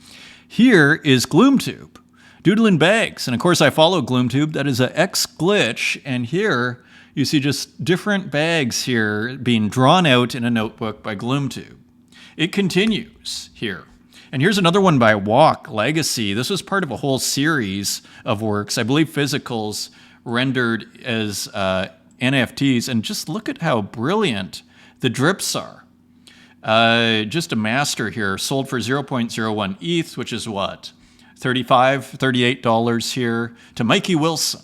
Here is Gloomtube, doodling bags. And of course, I follow Gloomtube. That is a X-Glitch. And here you see just different bags here being drawn out in a notebook by Gloomtube. It continues here. And here's another one by Walk, Legacy. This was part of a whole series of works, I believe physicals, rendered as NFTs, and just look at how brilliant the drips are. Just a master here, sold for 0.01 ETH, which is what? $35, $38 here, to Mikey Wilson.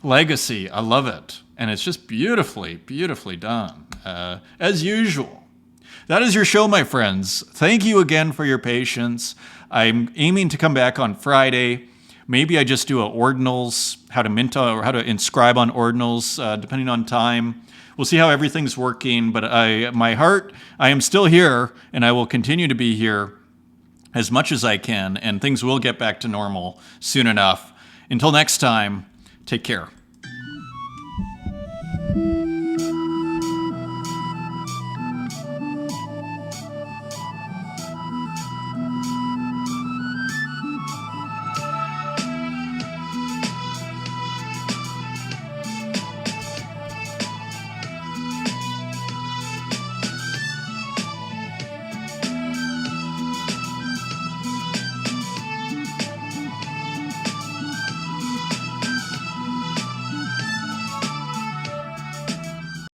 Legacy, I love it. And it's just beautifully, beautifully done, as usual. That is your show, my friends. Thank you again for your patience. I'm aiming to come back on Friday. Maybe I just do ordinals, how to mint or how to inscribe on ordinals, depending on time. We'll see how everything's working, but my heart, I am still here, and I will continue to be here as much as I can, and things will get back to normal soon enough. Until next time, take care.